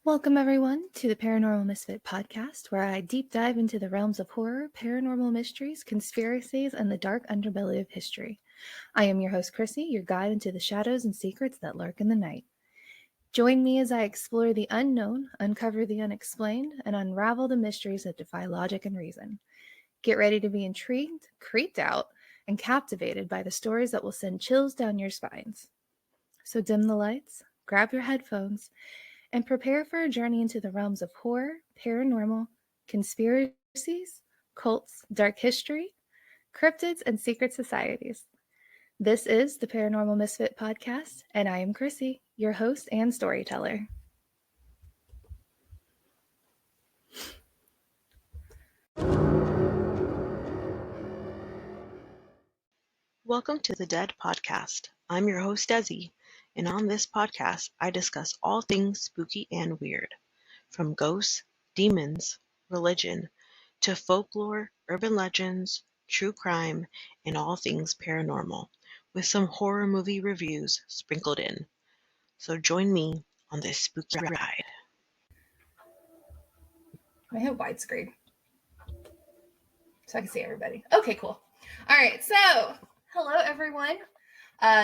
Welcome, everyone, to the Paranormal Misfit podcast, where I deep dive into the realms of horror, paranormal mysteries, conspiracies, and the dark underbelly of history. I am your host, Chrissy, your guide into the shadows and secrets that lurk in the night. Join me as I explore the unknown, uncover the unexplained, and unravel the mysteries that defy logic and reason. Get ready to be intrigued, creeped out, and captivated by the stories that will send chills down your spines. So dim the lights, grab your headphones, and prepare for a journey into the realms of horror, paranormal, conspiracies, cults, dark history, cryptids, and secret societies. This is the Paranormal Misfit podcast, and I am Chrissy, your host and storyteller. Welcome to the D.E.A.D podcast. I'm your host, Desi, and on this podcast, I discuss all things spooky and weird, from ghosts, demons, religion, to folklore, urban legends, true crime, and all things paranormal, with some horror movie reviews sprinkled in. So join me on this spooky ride. I have widescreen so I can see everybody. Okay, cool. All right, so hello, everyone.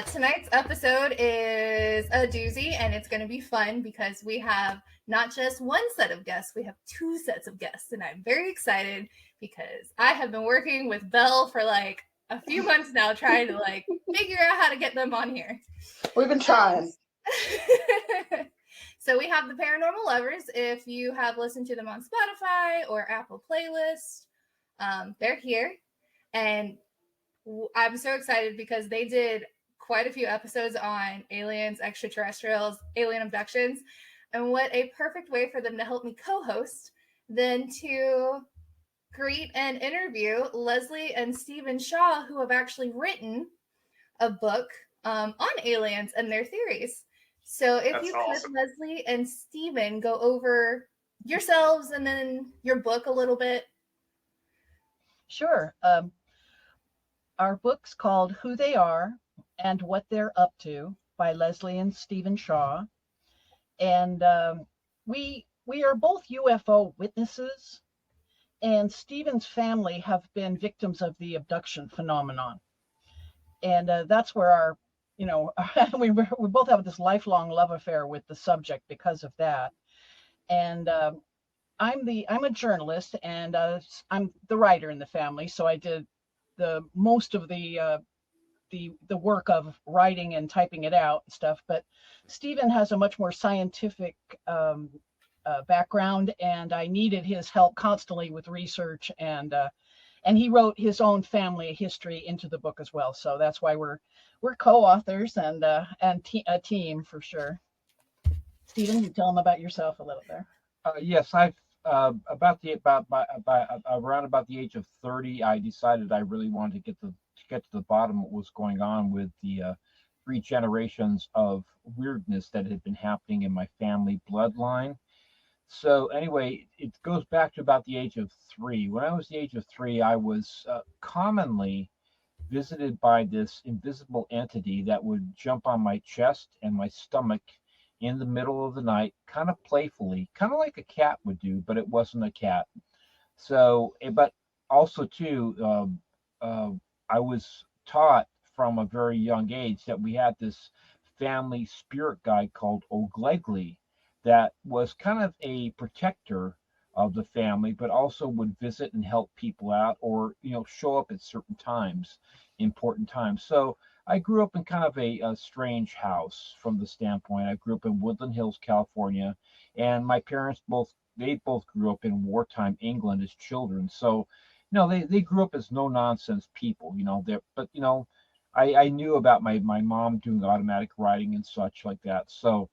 Tonight's episode is a doozy, and it's going to be fun because we have not just one set of guests, we have two sets of guests, and I'm very excited because I have been working with Belle for like a few months now, trying to like figure out how to get them on here. We've been trying. So we have the Paranormal Lovers. If you have listened to them on Spotify or Apple Playlist, they're here, and I'm so excited because they did quite a few episodes on aliens, extraterrestrials, alien abductions, and what a perfect way for them to help me co-host than to greet and interview Leslie and Stephen Shaw, who have actually written a book on aliens and their theories. So if you could, Leslie and Stephen, go over yourselves and then your book a little bit. Sure. Our book's called Who They Are and What They're Up To by Leslie and Stephen Shaw. And we are both UFO witnesses, and Stephen's family have been victims of the abduction phenomenon. And that's where our, we both have this lifelong love affair with the subject because of that. And I'm a journalist, and I'm the writer in the family, so I did the most of the work of writing and typing it out and stuff. But Stephen has a much more scientific background, and I needed his help constantly with research, and he wrote his own family history into the book as well. So that's why we're co-authors and a team for sure. Stephen, you tell them about yourself a little bit. Yes, I've around about the age of 30, I decided I really wanted to get to the bottom of what was going on with the 3 generations of weirdness that had been happening in my family bloodline. So anyway, it goes back to about the age of 3. When I was the age of 3, I was commonly visited by this invisible entity that would jump on my chest and my stomach in the middle of the night, kind of playfully, kind of like a cat would do, but it wasn't a cat. So, but also too, I was taught from a very young age that we had this family spirit guide called Oglegli that was kind of a protector of the family, but also would visit and help people out, or show up at certain times, important times. So I grew up in kind of a strange house from the standpoint. I grew up in Woodland Hills, California, and my parents both grew up in wartime England as children. So, they grew up as no nonsense people, but I knew about my mom doing automatic writing and such like that. So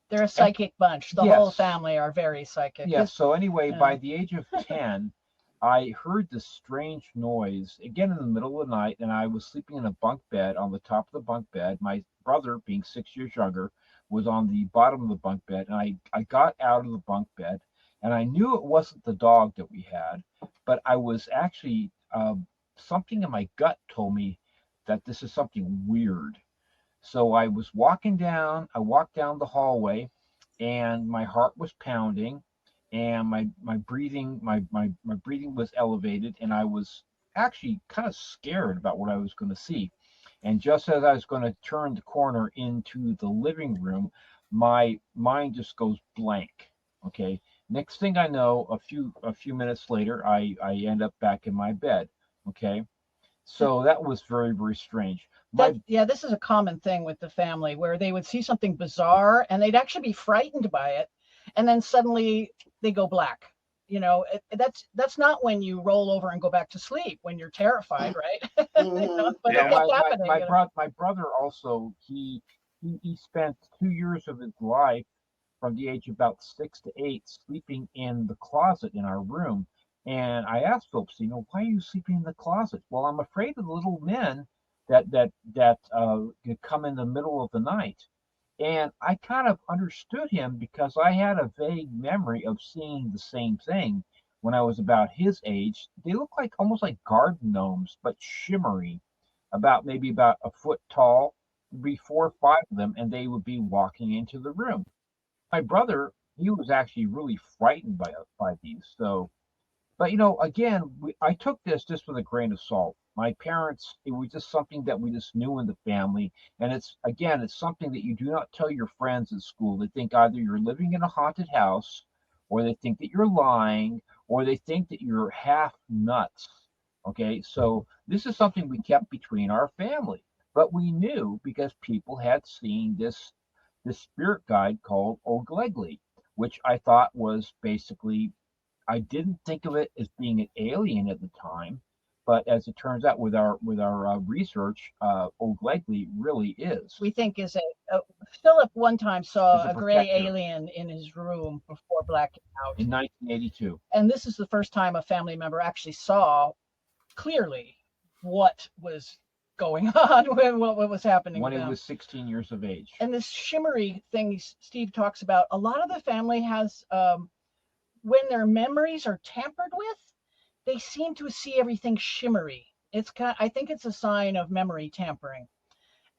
they're a psychic bunch. The whole family are very psychic. Yes. So anyway, by the age of 10, I heard this strange noise again in the middle of the night, and I was sleeping in a bunk bed on the top of the bunk bed. My brother, being 6 years younger, was on the bottom of the bunk bed, and I got out of the bunk bed, and I knew it wasn't the dog that we had, but I was actually, something in my gut told me that this is something weird. So I walked down the hallway, and my heart was pounding, and my breathing my breathing was elevated, and I was actually kind of scared about what I was going to see. And just as I was going to turn the corner into the living room, my mind just goes blank. Okay. Next thing I know, a few minutes later, I end up back in my bed. Okay. So that was very, very strange. This is a common thing with the family where they would see something bizarre and they'd actually be frightened by it, and then suddenly they go black. That's not when you roll over and go back to sleep when you're terrified, right? But Yeah, it kept happening. my brother also, he spent 2 years of his life from the age of about 6 to 8 sleeping in the closet in our room. And I asked folks, why are you sleeping in the closet? Well, I'm afraid of the little men that come in the middle of the night. And I kind of understood him because I had a vague memory of seeing the same thing when I was about his age. They look like almost like garden gnomes, but shimmery, maybe about a foot tall. There'd be 4 or 5 of them, and they would be walking into the room. My brother, he was actually really frightened by these. So, but again, I took this just with a grain of salt. My parents, it was just something that we just knew in the family, and it's something that you do not tell your friends at school. They think either you're living in a haunted house, or they think that you're lying, or they think that you're half nuts. Okay, so this is something we kept between our family, but we knew because people had seen this spirit guide called Oglegli, which I thought was basically, I didn't think of it as being an alien at the time, but as it turns out with our research, Oglegli really is. We think is Philip one time saw Is a a gray protector. alien in his room before blacking out. In 1982. And this is the first time a family member actually saw clearly what was going on, what was happening When with he them. was 16 years of age. And this shimmery thing Steve talks about, a lot of the family has, when their memories are tampered with, they seem to see everything shimmery. I think it's a sign of memory tampering,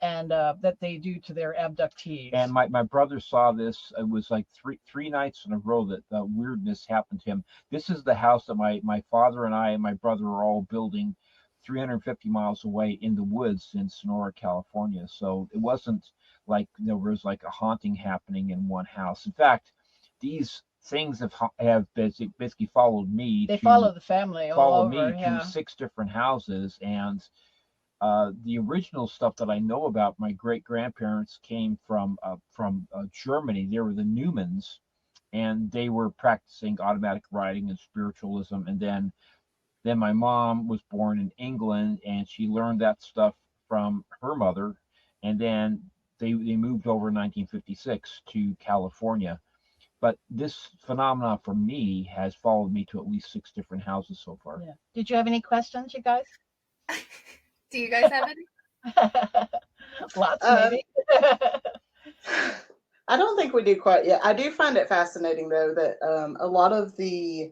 and that they do to their abductees. And my brother saw this. It was like three nights in a row that weirdness happened to him. This is the house that my father and I and my brother are all building 350 miles away in the woods in Sonora, California. So it wasn't like there was like a haunting happening in one house. In fact, these things have basically followed me. They follow the family all follow over, me yeah. to 6 different houses. And the original stuff that I know about my great grandparents came from Germany. They were the Newmans, and they were practicing automatic writing and spiritualism. And then my mom was born in England, and she learned that stuff from her mother. And then they moved over in 1956 to California. But this phenomenon for me has followed me to at least 6 different houses so far. Yeah. Did you have any questions, you guys? Do you guys have any? Lots, maybe. I don't think we do quite yet. I do find it fascinating, though, that a lot of the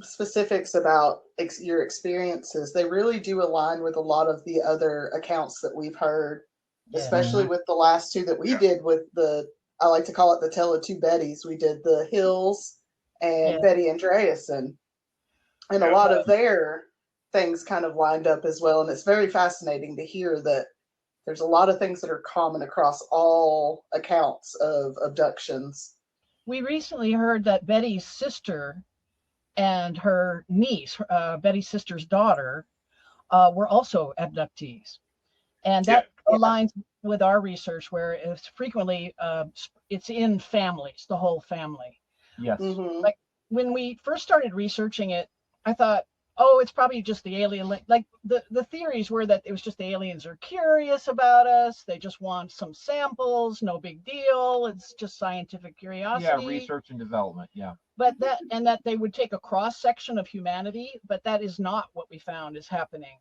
specifics about your experiences, they really do align with a lot of the other accounts that we've heard, especially with the last two that we did with I like to call it the Tale of Two Bettys. We did the Hills and Betty Andreasen. And a lot of their things kind of lined up as well. And it's very fascinating to hear that there's a lot of things that are common across all accounts of abductions. We recently heard that Betty's sister and her niece, Betty's sister's daughter, were also abductees. And that aligns with our research, where it's frequently, it's in families, the whole family. Yes. Mm-hmm. Like when we first started researching it, I thought, oh, it's probably just the alien. Like the theories were that it was just the aliens are curious about us. They just want some samples. No big deal. It's just scientific curiosity. Yeah, research and development. Yeah. But that they would take a cross section of humanity, but that is not what we found is happening.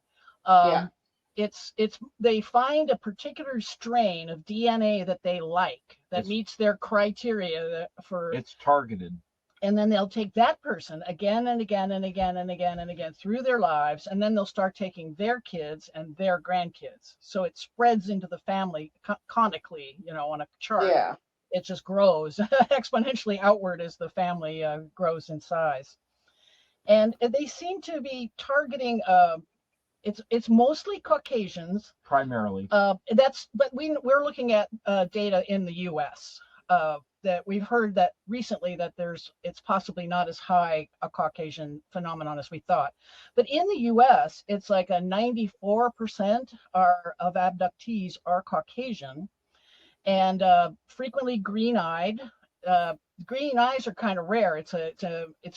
It's they find a particular strain of DNA that they like, that meets their criteria for. It's targeted. And then they'll take that person again and again and again and again and again through their lives, and then they'll start taking their kids and their grandkids. So it spreads into the family conically, on a chart. Yeah. it just grows exponentially outward as the family grows in size. And they seem to be targeting. It's mostly Caucasians primarily. But we're looking at data in the U.S. That we've heard that recently that it's possibly not as high a Caucasian phenomenon as we thought. But in the U.S., it's like a 94% of abductees are Caucasian, and frequently green-eyed. Green eyes are kind of rare. It's a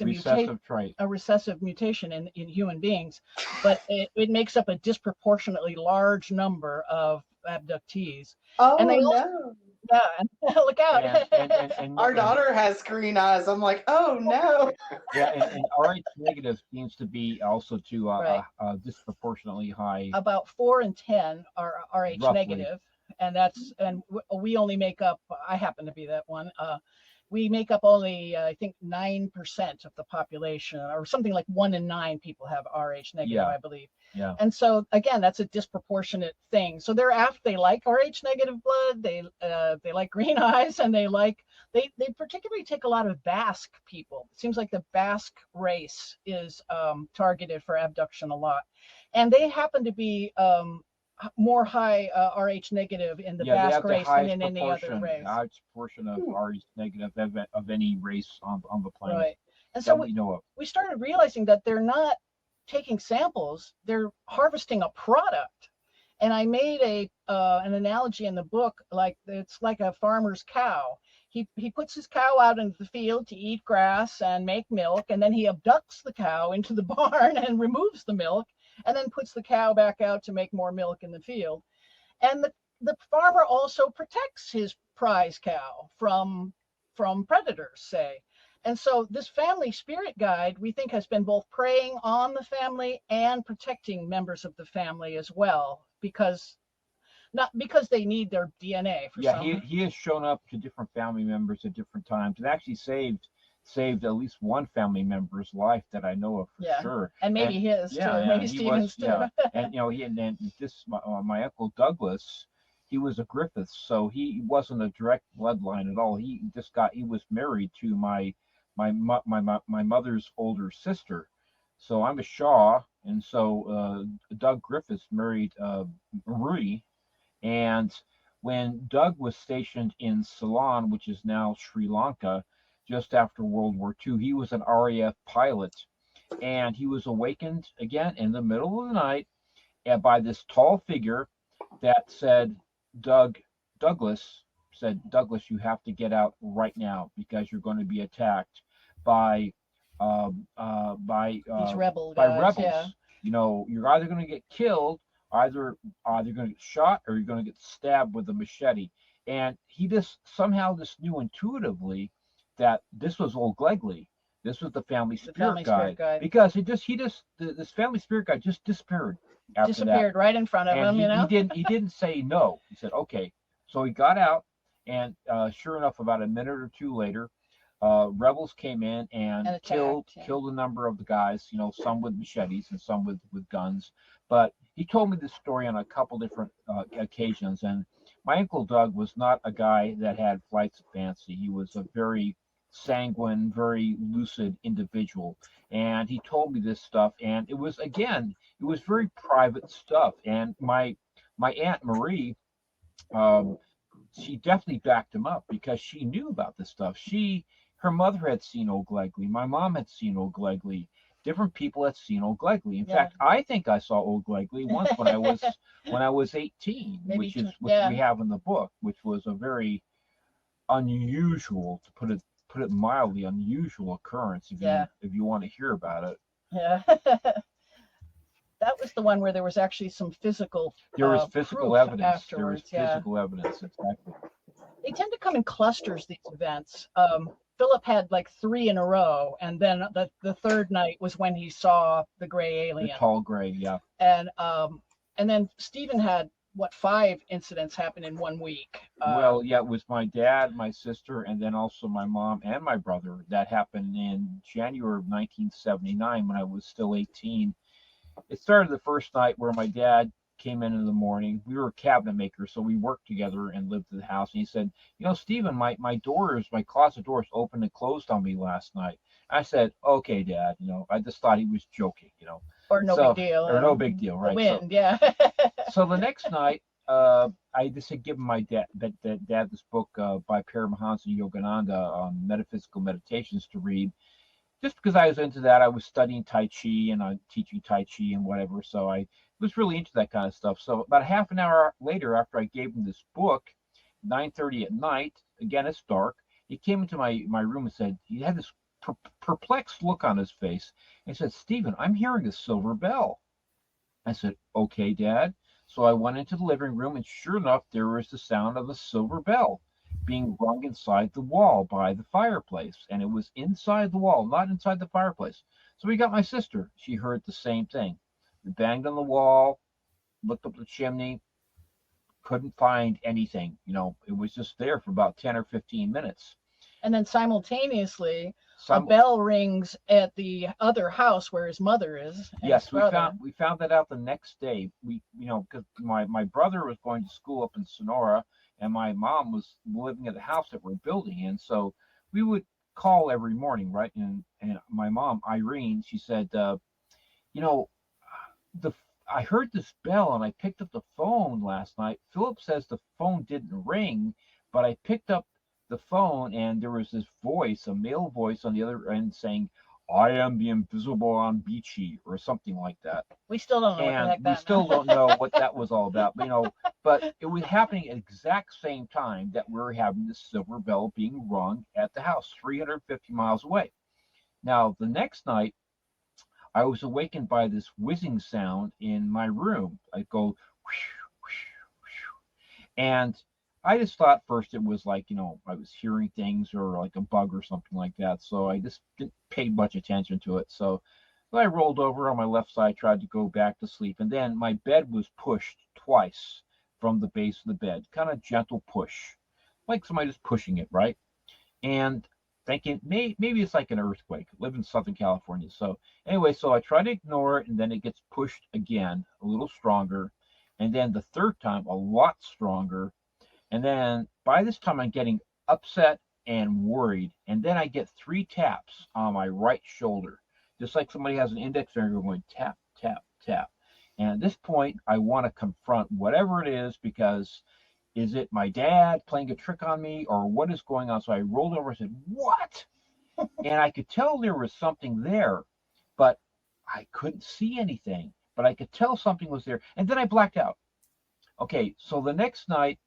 recessive trait, a recessive mutation in human beings, but it makes up a disproportionately large number of abductees. Oh, and they also, no. Yeah, look out. And our daughter has green eyes. I'm like, oh, no. Yeah, and Rh negative seems to be also to Right. Disproportionately high. About 4 in 10 are Rh roughly. negative, and we only make up, I happen to be that one, we make up only, I think, 9% of the population, or something like 1 in 9 people have Rh negative, Yeah. I believe. Yeah. And so, again, that's a disproportionate thing. So they like Rh negative blood, they like green eyes, and they particularly take a lot of Basque people. It seems like the Basque race is targeted for abduction a lot. And they happen to be more high Rh negative in the Basque race than in any other race. The highest proportion of Rh negative of any race on the planet. Right. And so we know of. We started realizing that they're not taking samples, they're harvesting a product. And I made an analogy in the book, like it's like a farmer's cow. He puts his cow out into the field to eat grass and make milk, and then he abducts the cow into the barn and removes the milk, and then puts the cow back out to make more milk in the field. And the farmer also protects his prize cow from predators, say. And so this family spirit guide, we think, has been both preying on the family and protecting members of the family as well, not because they need their DNA for some. Yeah, he has shown up to different family members at different times and actually saved at least one family member's life that I know of for sure. And maybe his too. Maybe Stephen's too. Yeah. And my Uncle Douglas, he was a Griffith, so he wasn't a direct bloodline at all. He was married to my mother's older sister. So I'm a Shaw, and so Doug Griffiths married Marie. And when Doug was stationed in Ceylon, which is now Sri Lanka, just after World War II, he was an RAF pilot, and he was awakened again in the middle of the night by this tall figure that said, Douglas, you have to get out right now because you're going to be attacked by these rebels. Yeah. You know, you're either going to get killed, either you're going to get shot, or you're going to get stabbed with a machete. And he somehow knew intuitively that this was Old Glegley. This was the family spirit guide. Because this family spirit guide just disappeared. Disappeared right in front of him. He didn't say no. He said okay. So he got out, and sure enough, about a minute or two later, rebels came in and killed a number of the guys. You know, some with machetes and some with guns. But he told me this story on a couple different occasions, and my Uncle Doug was not a guy that had flights of fancy. He was a very sanguine, very lucid individual, and he told me this stuff, and it was very private stuff. And my Aunt Marie, she definitely backed him up because she knew about this stuff. Her mother had seen Old Glegley. My mom had seen Old Glegley. Different people had seen Old Glegley. In fact, I think I saw Old Glegley once when I was 18, which we have in the book, which was a very unusual, to put it mildly, unusual occurrence. If you want to hear about it. Yeah. That was the one where there was actually some physical. There was physical evidence afterwards. Physical evidence, exactly. They tend to come in clusters, these events. Philip had like 3 in a row, and then the third night was when he saw the gray alien. The tall gray, yeah. And then Stephen had 5 incidents happen in 1 week. It was my dad, my sister, and then also my mom and my brother. That happened in January of 1979 when I was still 18. It started the first night where my dad came in the morning. We were cabinet makers, so we worked together and lived in the house. And he said, Stephen, my closet doors opened and closed on me last night. I said, okay, Dad. I just thought he was joking. Or no big deal. Or no big deal, right? The wind, yeah. So the next night, I just had given my dad this book by Paramahansa Yogananda on metaphysical meditations to read. Just because I was into that, I was studying Tai Chi and I'm teaching Tai Chi and whatever. So I was really into that kind of stuff. So about half an hour later, after I gave him this book, 9:30 at night, again, it's dark, he came into my room and said, he had this perplexed look on his face. And he said, Stephen, I'm hearing a silver bell. I said, okay, Dad. So I went into the living room, and sure enough, there was the sound of a silver bell being rung inside the wall by the fireplace. And it was inside the wall, not inside the fireplace. So we got my sister. She heard the same thing. We banged on the wall, looked up the chimney, couldn't find anything. It was just there for about 10 or 15 minutes. And then simultaneously, a bell rings at the other house where his mother is. Yes, we found that out the next day. Because my brother was going to school up in Sonora, and my mom was living at the house that we're building in. So we would call every morning, right? And my mom, Irene, she said, I heard this bell and I picked up the phone last night. Philip says the phone didn't ring, but I picked up the phone and there was this voice, a male voice on the other end saying, I am the invisible on Beachy, or something like that. We still don't know what the heck that we still don't know what that was all about. But it was happening at the exact same time that we were having this silver bell being rung at the house, 350 miles away. Now, the next night, I was awakened by this whizzing sound in my room. I go, whoosh, whoosh, whoosh. And I just thought first it was like, I was hearing things or like a bug or something like that. So I just didn't pay much attention to it. So I rolled over on my left side, tried to go back to sleep. And then my bed was pushed twice from the base of the bed, kind of gentle push, like somebody just pushing it, right? And thinking maybe it's like an earthquake. I live in Southern California. So anyway, so I try to ignore it, and then it gets pushed again, a little stronger. And then the third time, a lot stronger. And then by this time, I'm getting upset and worried. And then I get 3 taps on my right shoulder, just like somebody has an index finger going tap, tap, tap. And at this point, I want to confront whatever it is, because is it my dad playing a trick on me, or what is going on? So I rolled over and said, what? And I could tell there was something there, but I couldn't see anything. But I could tell something was there. And then I blacked out. Okay, so the next night,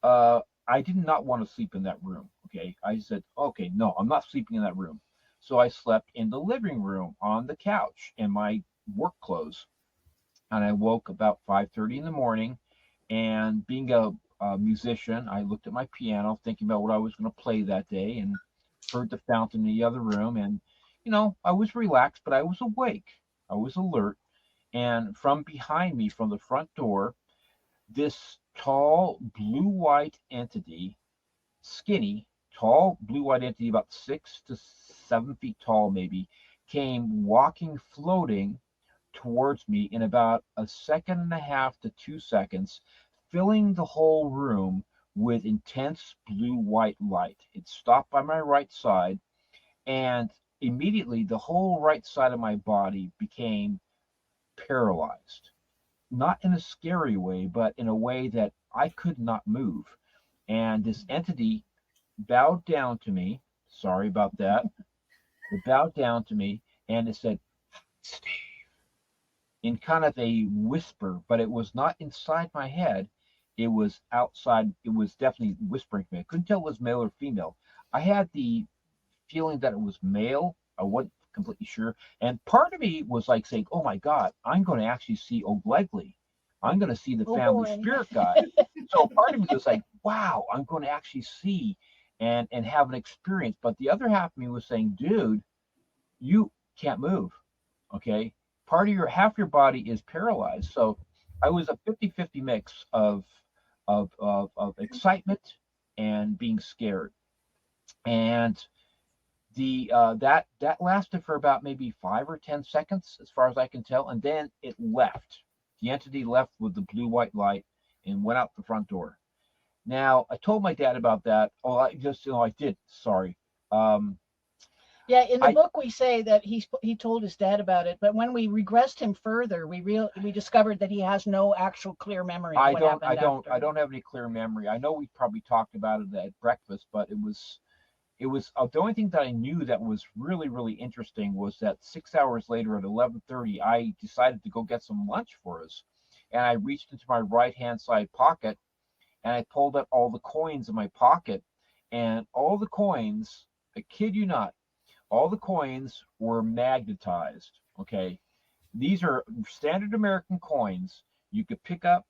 I did not want to sleep in that room. Okay, I said, okay, no, I'm not sleeping in that room. So I slept in the living room on the couch in my work clothes. And I woke about 5:30 in the morning. And being a musician, I looked at my piano, thinking about what I was going to play that day, and heard the fountain in the other room. And, I was relaxed, but I was awake. I was alert. And from behind me, from the front door, this tall blue-white entity, skinny, tall blue-white entity, about 6 to 7 feet tall maybe, came walking, floating towards me in about 1.5 to 2 seconds, filling the whole room with intense blue-white light. It stopped by my right side, and immediately the whole right side of my body became paralyzed. Not in a scary way, but in a way that I could not move. And this entity bowed down to me. Sorry about that. It bowed down to me and it said, Steve, in kind of a whisper, but it was not inside my head. It was outside. It was definitely whispering to me. I couldn't tell it was male or female. I had the feeling that it was male. I wasn't completely sure. And part of me was like saying, oh my God, I'm going to actually see O'Glegley. I'm going to see the family spirit guide. So part of me was like, wow, I'm going to actually see and have an experience. But the other half of me was saying, dude, you can't move. Okay. Half your body is paralyzed. So I was a 50-50 mix of excitement and being scared. And that lasted for about maybe 5 or 10 seconds, as far as I can tell, and then it left. The entity left with the blue-white light and went out the front door. Now, I told my dad about that. Oh, I did. Sorry. Yeah, in the book we say that he told his dad about it, but when we regressed him further, we discovered that he has no actual clear memory of what happened after. I don't have any clear memory. I know we probably talked about it at breakfast, but it was the only thing that I knew that was really, really interesting was that 6 hours later at 11:30, I decided to go get some lunch for us, and I reached into my right-hand side pocket, and I pulled out all the coins in my pocket, and all the coins, I kid you not, all the coins were magnetized. Okay, these are standard American coins. You could pick up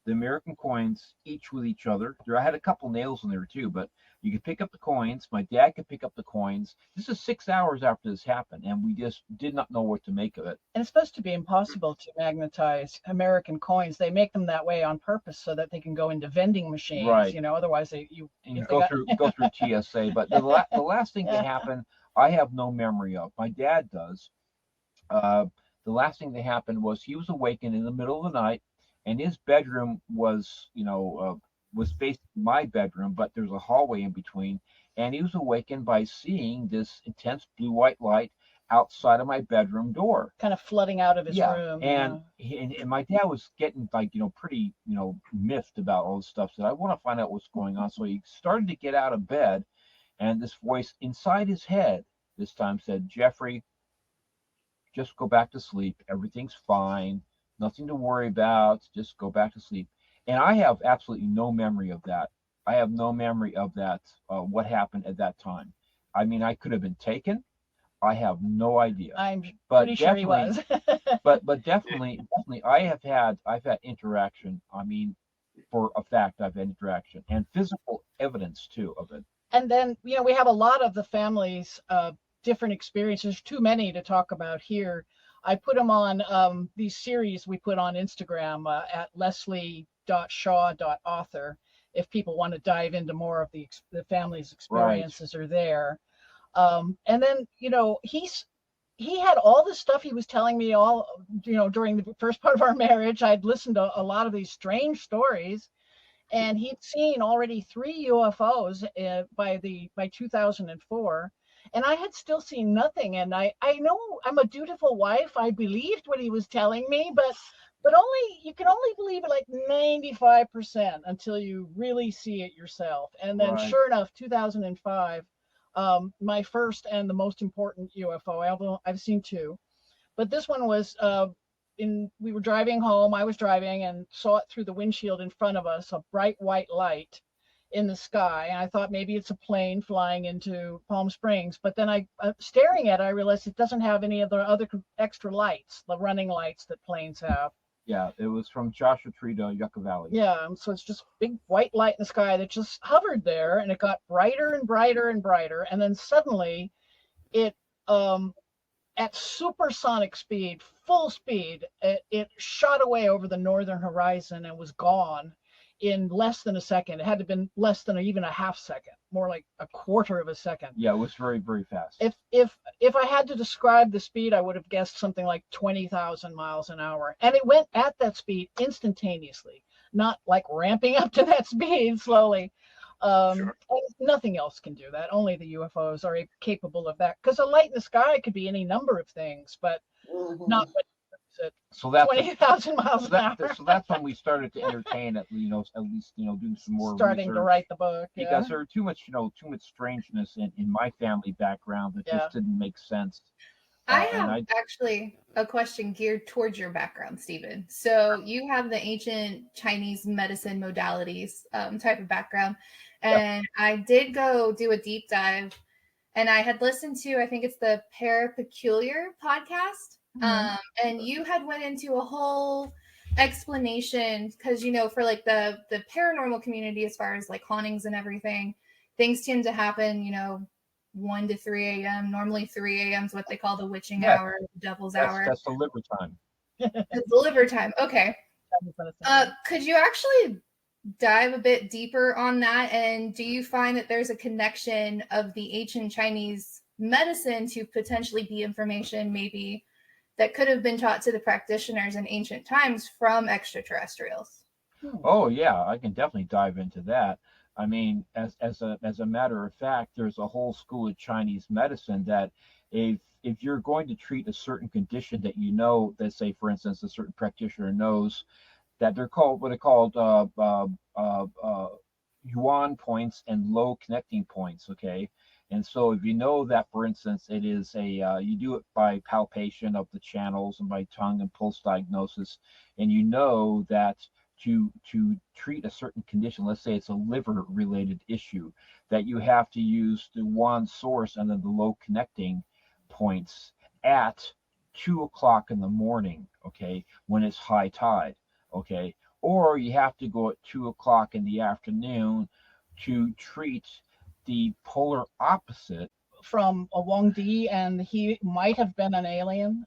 the American coins each with each other. I had a couple nails in there too, but you could pick up the coins. My dad could pick up the coins. This is 6 hours after this happened, and we just did not know what to make of it. And it's supposed to be impossible to magnetize American coins. They make them that way on purpose so that they can go into vending machines. Right. Otherwise you go through TSA. But the last thing that happened, I have no memory of. My dad does. The last thing that happened was he was awakened in the middle of the night, and his bedroom was facing my bedroom, but there's a hallway in between, and he was awakened by seeing this intense blue-white light outside of my bedroom door, kind of flooding out of his room. And my dad was getting pretty miffed about all this stuff. Said, I want to find out what's going on. So he started to get out of bed, and this voice inside his head this time said, Jeffrey, just go back to sleep. Everything's fine. Nothing to worry about. Just go back to sleep. And I have absolutely no memory of that. I have no memory of that, what happened at that time. I mean, I could have been taken. I have no idea. I'm pretty sure he was. but definitely, I've had interaction. I mean, for a fact, I've had interaction and physical evidence too of it. And then, we have a lot of the family's different experiences, too many to talk about here. I put them on these series we put on Instagram at leslie.shaw.author. If people want to dive into more of the family's experiences are there. And then, he had all this stuff he was telling me during the first part of our marriage. I'd listened to a lot of these strange stories, and he'd seen already 3 UFOs by 2004. And I had still seen nothing. And I know I'm a dutiful wife. I believed what he was telling me, but you can only believe it like 95% until you really see it yourself. And then sure enough, 2005, my first and the most important UFO, I've seen 2, but this one was we were driving home. I was driving and saw it through the windshield in front of us, a bright white light in the sky, and I thought maybe it's a plane flying into Palm Springs. But then staring at it, I realized it doesn't have any of the other extra lights, the running lights that planes have. Yeah, it was from Joshua Tree to Yucca Valley. Yeah, so it's just big white light in the sky that just hovered there, and it got brighter and brighter and brighter, and then suddenly it at supersonic speed, full speed, it shot away over the northern horizon and was gone in less than a second. It had to have been less than even a half second, more like a quarter of a second. Yeah, it was very, very fast. If I had to describe the speed, I would have guessed something like 20,000 miles an hour. And it went at that speed instantaneously, not like ramping up to that speed slowly. Sure. Nothing else can do that. Only the UFOs are capable of that. Because a light in the sky could be any number of things, but not what so that's 20,000 miles an hour. So that's when we started to entertain at least doing some more starting research. To write the book, because there too much strangeness in my family background that just didn't make sense. I have actually a question geared towards your background, Stephen. So you have the ancient Chinese medicine modalities type of background, and I did go do a deep dive, and I had listened to, I think it's the Parapeculiar podcast. And you had went into a whole explanation because, for like the paranormal community, as far as like hauntings and everything, things tend to happen, 1 to 3 a.m. Normally 3 a.m. is what they call the witching hour, the devil's hour. That's the liver time. It's the liver time. Okay. Could you actually dive a bit deeper on that? And do you find that there's a connection of the ancient Chinese medicine to potentially be information maybe that could have been taught to the practitioners in ancient times from extraterrestrials. Oh yeah, I can definitely dive into that. I mean, as a matter of fact, there's a whole school of Chinese medicine that if you're going to treat a certain condition that you know, that say for instance a certain practitioner knows that they're called what are called yuan points and low connecting points. Okay, and so if you know that, for instance, it is a you do it by palpation of the channels and by tongue and pulse diagnosis, and you know that to treat a certain condition, let's say it's a liver related issue, that you have to use the one source and then the low connecting points at 2 o'clock in the morning, okay, when it's high tide, okay, or you have to go at 2 o'clock in the afternoon to treat the polar opposite. From a Wang Di, and he might have been an alien,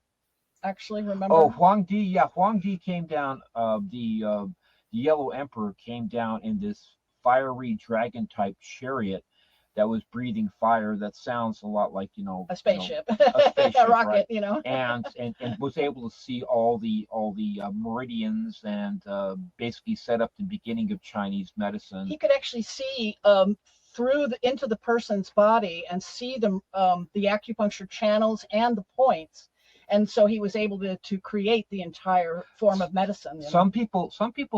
actually, remember? Oh, Huang Di, yeah, Huang Di came down, the Yellow Emperor came down in this fiery dragon type chariot that was breathing fire. That sounds a lot like, a spaceship, a spaceship, a rocket, right? And was able to see all the meridians and basically set up the beginning of Chinese medicine. He could actually see through into the person's body and see the acupuncture channels and the points. And so he was able to create the entire form of medicine. Some people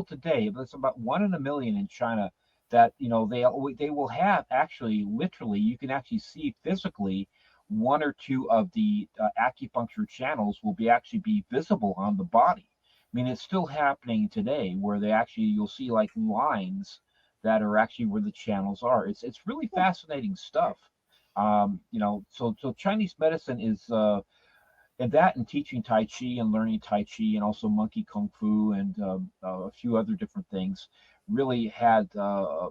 today, but it's about 1 in a million in China, that they will have actually literally, you can actually see physically one or two of the acupuncture channels will be visible on the body. I mean, it's still happening today where you'll see like lines that are actually where the channels are. It's really fascinating stuff. So Chinese medicine is and teaching Tai Chi and learning Tai Chi and also monkey kung fu and a few other different things really had a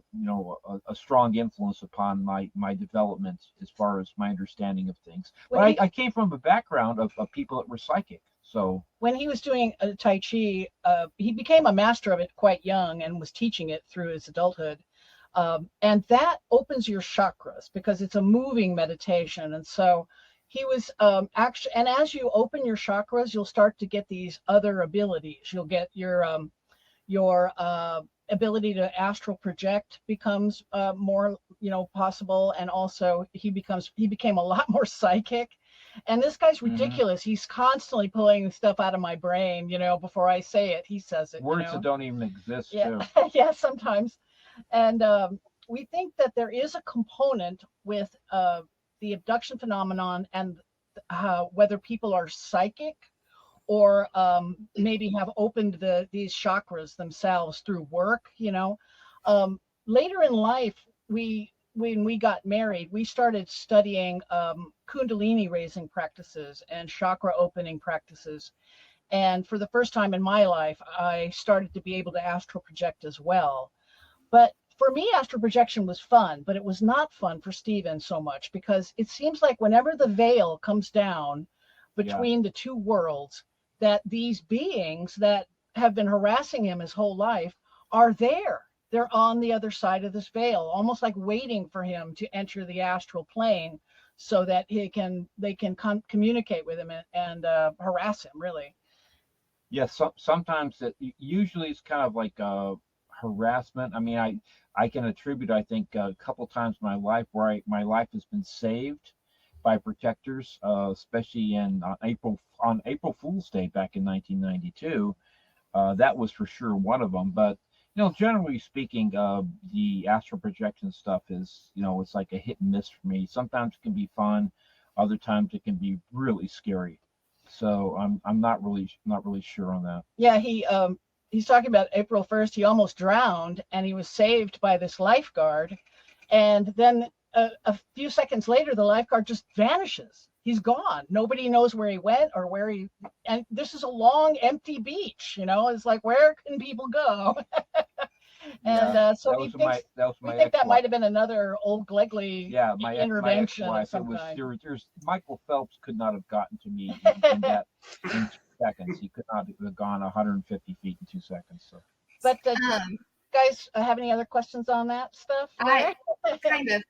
strong influence upon my development as far as my understanding of things. But I came from a background of people that were psychic. So when he was doing Tai Chi, he became a master of it quite young and was teaching it through his adulthood. And that opens your chakras because it's a moving meditation. And so he was actually, and as you open your chakras, you'll start to get these other abilities. You'll get your ability to astral project becomes more possible, and also he became a lot more psychic. And this guy's ridiculous. He's constantly pulling stuff out of my brain, before I say it, he says it. Words that don't even exist. Yeah. Too. Yeah, sometimes. And we think that there is a component with the abduction phenomenon and whether people are psychic or maybe have opened these chakras themselves through work. Later in life, when we got married, we started studying kundalini raising practices and chakra opening practices. And for the first time in my life, I started to be able to astral project as well. But for me, astral projection was fun, but it was not fun for Stephen so much because it seems like whenever the veil comes down between the two worlds, that these beings that have been harassing him his whole life are there. They're on the other side of this veil, almost like waiting for him to enter the astral plane so that they can communicate with him and harass him, really. Yes, sometimes usually it's kind of like harassment. I mean, I can attribute, I think, a couple times in my life where my life has been saved by protectors, especially on April Fool's Day back in 1992. That was for sure one of them. But generally speaking, the astral projection stuff is, it's like a hit and miss for me. Sometimes it can be fun, other times it can be really scary. So I'm not really sure on that. Yeah, he's talking about April 1st. He almost drowned, and he was saved by this lifeguard. And then a few seconds later, the lifeguard just vanishes. He's gone. Nobody knows where he went or and this is a long, empty beach. It's like, where can people go? And so we think that might have been another old Glegley intervention. My ex-wife. Michael Phelps could not have gotten to me in 2 seconds. He could not have gone 150 feet in 2 seconds. So. But guys, have any other questions on that stuff? Kind of.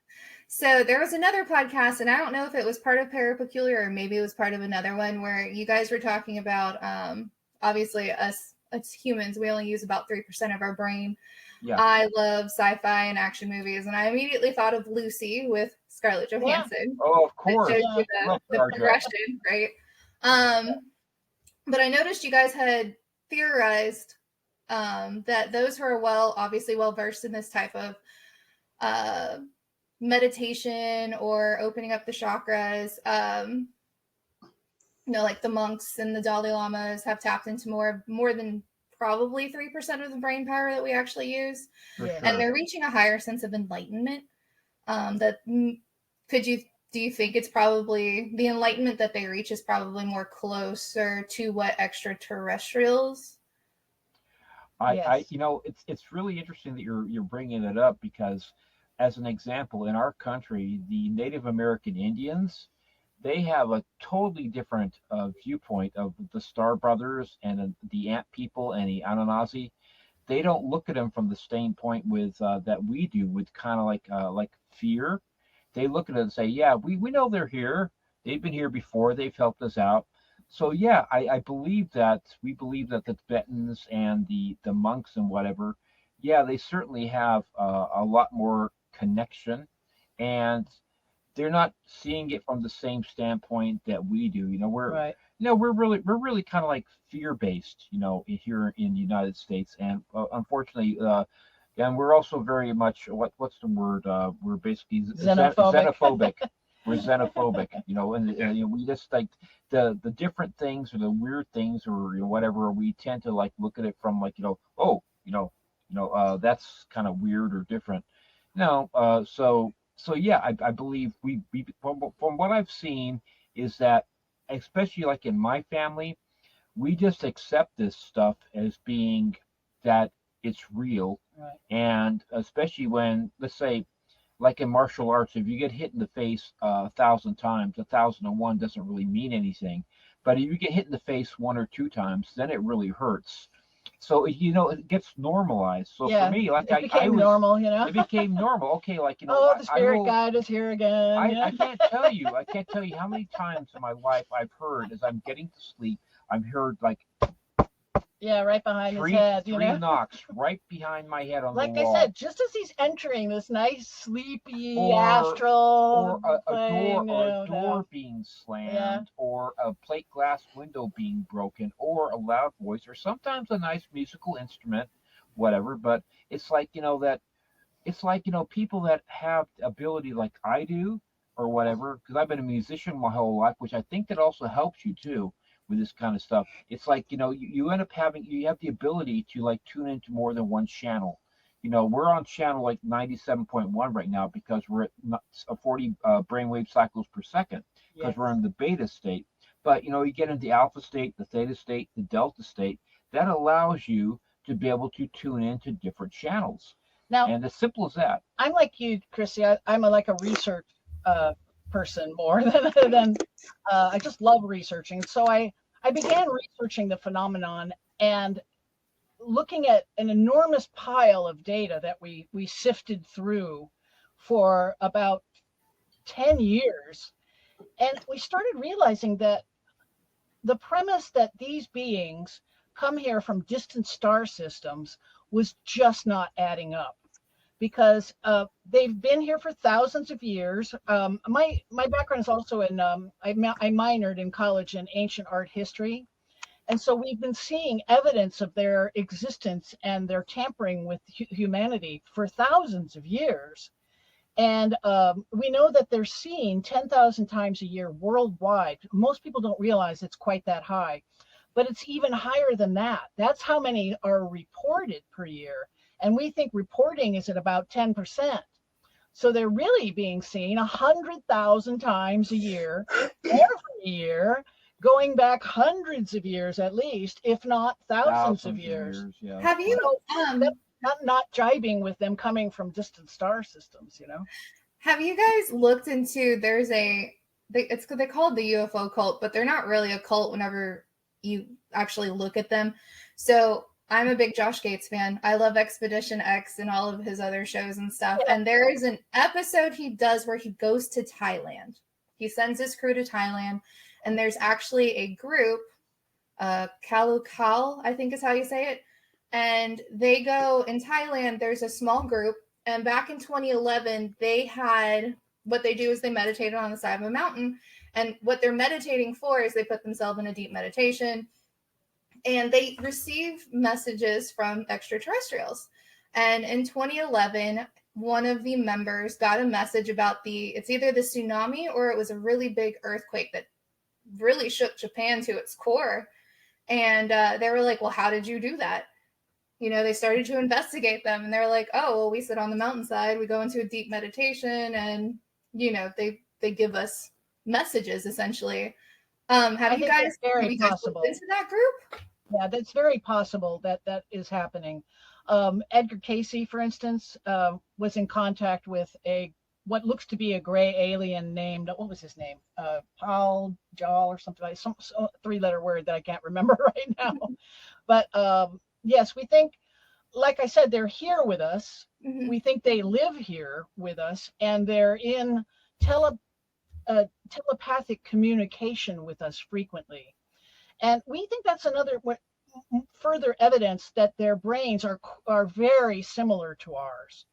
So there was another podcast, and I don't know if it was part of Parapeculiar or maybe it was part of another one, where you guys were talking about, obviously us humans, we only use about 3% of our brain. Yeah. I love sci-fi and action movies, and I immediately thought of Lucy with Scarlett Johansson. Oh, of course. That shows you the progression, right? But I noticed you guys had theorized that those who are obviously well versed in this type of meditation or opening up the chakras, like the monks and the Dalai Lamas have tapped into more than probably 3% of the brain power that we actually use. Sure. And they're reaching a higher sense of enlightenment. Do you think it's probably the enlightenment that they reach is probably more closer to what extraterrestrials? I it's really interesting that you're bringing it up, because as an example, in our country, the Native American Indians, they have a totally different viewpoint of the Star Brothers and the Ant people and the Anunnaki. They don't look at them from the same point with that we do, with kind of like fear. They look at it and say, yeah, we know they're here. They've been here before. They've helped us out. So yeah, I believe that we believe that the Tibetans and the monks and whatever, yeah, they certainly have a lot more connection, and they're not seeing it from the same standpoint that we do. We're really kind of like fear based, here in the United States, and unfortunately, and we're also very much what's the word? We're basically xenophobic. We're xenophobic, and we just like the different things or the weird things or whatever. We tend to like look at it from like that's kind of weird or different. No, so yeah, I believe we from what I've seen is that, especially like in my family, we just accept this stuff as being that it's real. Right. And especially when, let's say, like in martial arts, if you get hit in the face 1,000 times, 1,001 doesn't really mean anything. But if you get hit in the face 1 or 2 times, then it really hurts. So it gets normalized. So for me, like it became normal, it became normal. Okay, like oh, the spirit guide is here again. I can't tell you how many times in my life I've heard, as I'm getting to sleep, I've heard like right behind his head, three knocks right behind my head on the wall. Like I said, just as he's entering this nice sleepy astral, or a door being slammed, or a plate glass window being broken, or a loud voice, or sometimes a nice musical instrument, whatever. But it's like people that have the ability like I do or whatever, because I've been a musician my whole life, which I think that also helps you too with this kind of stuff. It's like, you end up you have the ability to like tune into more than one channel. We're on channel like 97.1 right now because we're at 40 brainwave cycles per second, because we're in the beta state. But you get into the alpha state, the theta state, the delta state. That allows you to be able to tune into different channels. Now, and as simple as that. I'm like you, Chrissy. I'm like a research person more than I just love researching. So I began researching the phenomenon and looking at an enormous pile of data that we sifted through for about 10 years. And we started realizing that the premise that these beings come here from distant star systems was just not adding up, because they've been here for thousands of years. My background is also in, I minored in college in ancient art history. And so we've been seeing evidence of their existence and their tampering with humanity for thousands of years. And we know that they're seen 10,000 times a year worldwide. Most people don't realize it's quite that high, but it's even higher than that. That's how many are reported per year. And we think reporting is at about 10%. So they're really being seen 100,000 times a year, every year, going back hundreds of years at least, if not thousands of years. Have you not jibing with them coming from distant star systems, Have you guys looked into? They call it the UFO cult, but they're not really a cult whenever you actually look at them. So I'm a big Josh Gates fan. I love Expedition X and all of his other shows and stuff. Yeah. And there is an episode he does where he goes to Thailand. He sends his crew to Thailand, and there's actually a group, Kalukal, I think is how you say it. And they go in Thailand, there's a small group. And back in 2011, they had what they do is they meditated on the side of a mountain. And what they're meditating for is they put themselves in a deep meditation and they receive messages from extraterrestrials. And in 2011, one of the members got a message about it's either the tsunami or it was a really big earthquake that really shook Japan to its core. And they were like, well, how did you do that? You know, they started to investigate them and they're like, oh, well, we sit on the mountainside, we go into a deep meditation and, you know, they give us messages essentially. Have you guys looked into that group? Yeah, that's very possible that is happening. Edgar Casey, for instance, was in contact with what looks to be a gray alien named, what was his name? Paul Jal or something like some three-letter word that I can't remember right now. But yes, we think, like I said, they're here with us. Mm-hmm. We think they live here with us, and they're in telepathic communication with us frequently. And we think that's further evidence that their brains are very similar to ours,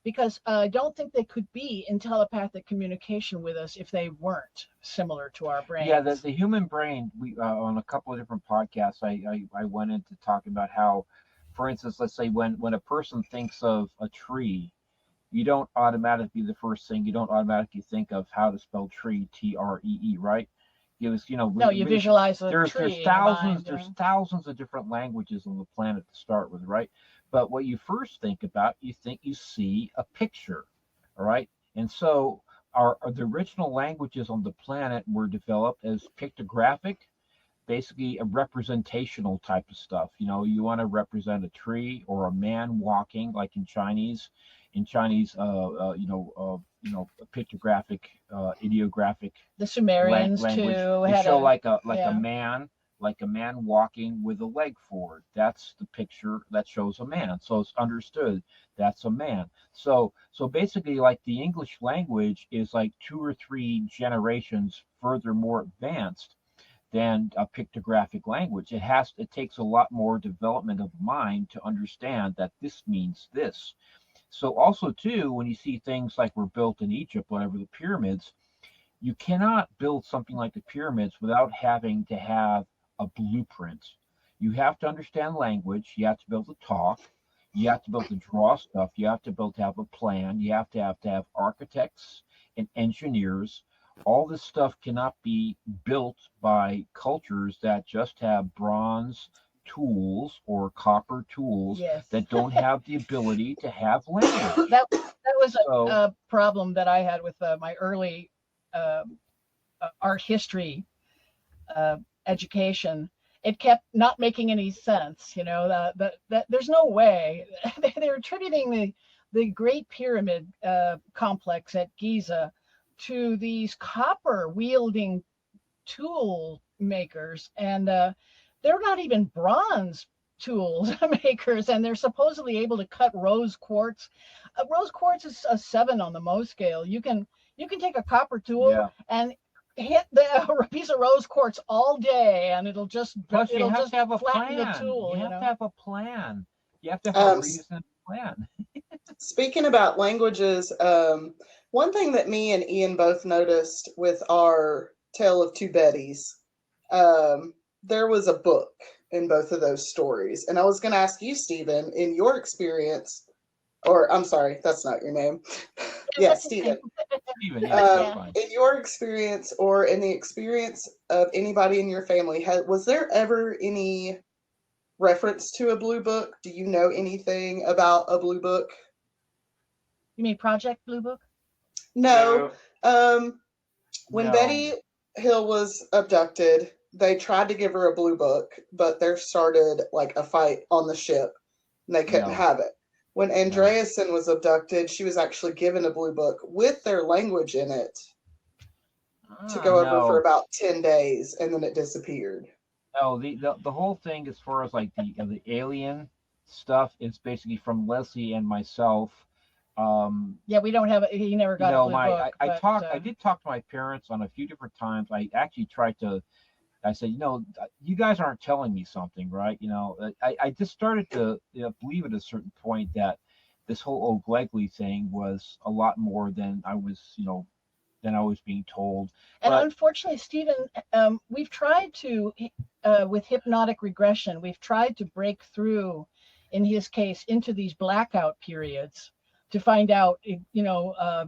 because I don't think they could be in telepathic communication with us if they weren't similar to our brains. Yeah, the human brain, we on a couple of different podcasts, I went into talking about how, for instance, let's say when a person thinks of a tree, you don't automatically think of how to spell tree, T-R-E-E, right? You visualize a tree. There's thousands of different languages on the planet to start with, right? But what you first think about, you see a picture, all right? And so the original languages on the planet were developed as pictographic, basically a representational type of stuff. You know, you want to represent a tree or a man walking, like in Chinese, pictographic, ideographic. The Sumerians language. Too. They show a man walking with a leg forward. That's the picture that shows a man. So it's understood that's a man. So basically, like the English language is like 2 or 3 generations further more advanced than a pictographic language. It takes a lot more development of the mind to understand that this means this. So also too, when you see things like were built in Egypt, whatever, the pyramids, you cannot build something like the pyramids without having to have a blueprint. You have to understand language. You have to be able to talk. You have to be able to draw stuff. You have to be able to have a plan. You have to have architects and engineers. All this stuff cannot be built by cultures that just have bronze tools or copper tools that don't have the ability to have language. That was a problem that I had with my early art history education. It kept not making any sense, you know, that there's no way. They're attributing the Great Pyramid complex at Giza to these copper wielding tool makers, and they're not even bronze tools makers, and they're supposedly able to cut rose quartz. Rose quartz is a 7 on the Mohs scale. You can take a copper tool and hit a piece of rose quartz all day, and it'll just Plus you have to have a flatten plan. the tool. You have to have a plan. You have to have a reason plan. Speaking about languages, one thing that me and Ian both noticed with our Tale of Two Bettys, there was a book in both of those stories. And I was going to ask you, Stephen, in your experience, or I'm sorry, that's not your name. Yeah, Stephen. In your experience or in the experience of anybody in your family, was there ever any reference to a blue book? Do you know anything about a blue book? You mean Project Blue Book? No. When Betty Hill was abducted, they tried to give her a blue book, but there started like a fight on the ship and they couldn't have it. When Andreasen was abducted, she was actually given a blue book with their language in it to go over for about 10 days, and then it disappeared. No, the whole thing as far as like the alien stuff is basically from Leslie and myself. Yeah, we don't have. He never got a blue book. I did talk to my parents on a few different times. I actually tried to. I said, you guys aren't telling me something, right? I just started to believe at a certain point that this whole O'Glegley thing was a lot more than I was, than I was being told. And But unfortunately, Stephen, we've tried to, with hypnotic regression, we've tried to break through, in his case, into these blackout periods to find out,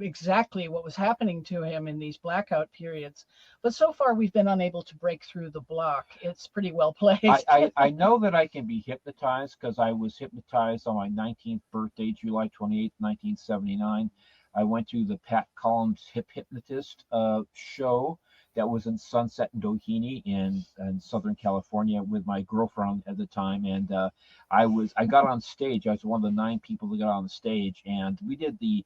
exactly what was happening to him in these blackout periods. But so far, we've been unable to break through the block. It's pretty well placed. I know that I can be hypnotized because I was hypnotized on my 19th birthday, July 28th, 1979. I went to the Pat Collins Hip Hypnotist show that was in Sunset and Doheny in Southern California with my girlfriend at the time, and I got on stage. I was one of the 9 people that got on the stage, and we did the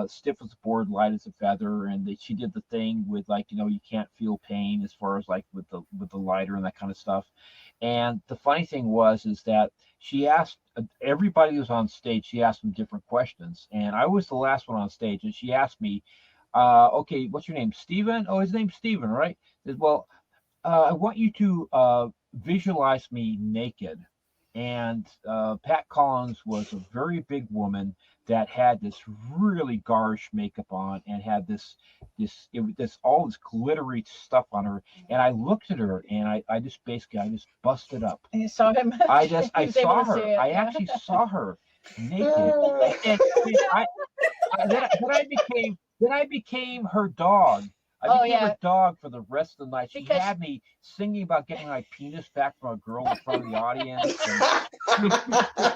stiff as a board, light as a feather, and she did the thing with like you can't feel pain as far as like with the lighter and that kind of stuff. And the funny thing is that she asked everybody who was on stage, she asked them different questions. And I was the last one on stage. And she asked me, okay, what's your name? Steven? Oh, his name's Steven, right? I said, well, I want you to visualize me naked. And Pat Collins was a very big woman that had this really garish makeup on and had this all this glittery stuff on her. And I looked at her and I just busted up. And you saw him. I saw her. I actually saw her naked. And then I became her dog. I became her dog for the rest of the night. She had me singing about getting my penis back from a girl in front of the audience. And she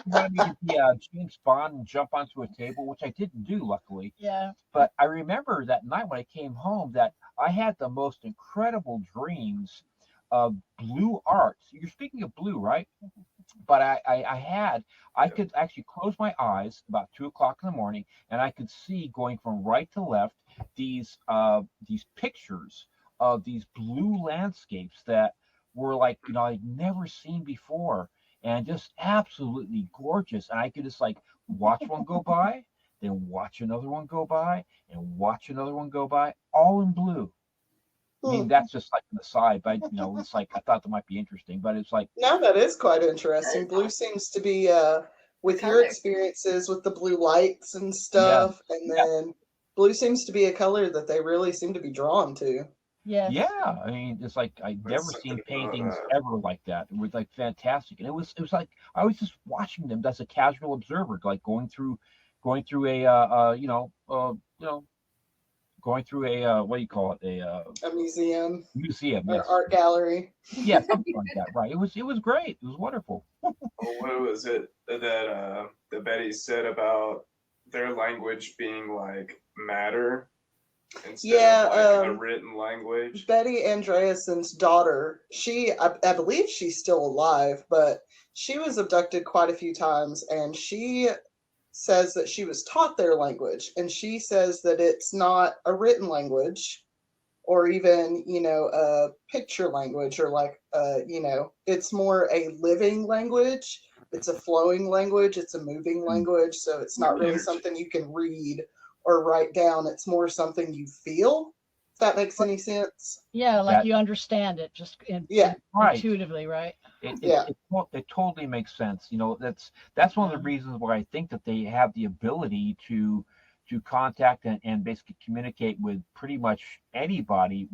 wanted me to be James Bond and jump onto a table, which I didn't do, luckily. Yeah. But I remember that night when I came home that I had the most incredible dreams of blue arts. You're speaking of blue, right? But I could actually close my eyes about 2:00 in the morning, and I could see going from right to left these pictures of these blue landscapes that were like I'd never seen before, and just absolutely gorgeous. And I could just like watch one go by, then watch another one go by, and watch another one go by, all in blue. I mean, that's just like an aside, but it's like I thought that might be interesting, but it's like no, that is quite interesting. Blue seems to be with your experiences with the blue lights and stuff, and then blue seems to be a color that they really seem to be drawn to. Yes. Yeah, I mean, it's like I'd never seen paintings ever like that. It was like fantastic, and it was like I was just watching them as a casual observer, like going through a going through a what do you call it, a museum, yes. or art gallery. Yeah, something like that, right? It was great. It was wonderful. Well, what was it that Betty said about their language being like matter instead of like a written language? Betty Andreasen's daughter, I believe she's still alive, but she was abducted quite a few times, and she says that she was taught their language, and she says that it's not a written language or even a picture language, or like it's more a living language. It's a flowing language, it's a moving language, so it's not really something you can read or write down. It's more something you feel, if that makes any sense. Yeah, like you understand it just intuitively, right? It totally makes sense. That's one of the reasons why I think that they have the ability to contact and basically communicate with pretty much anybody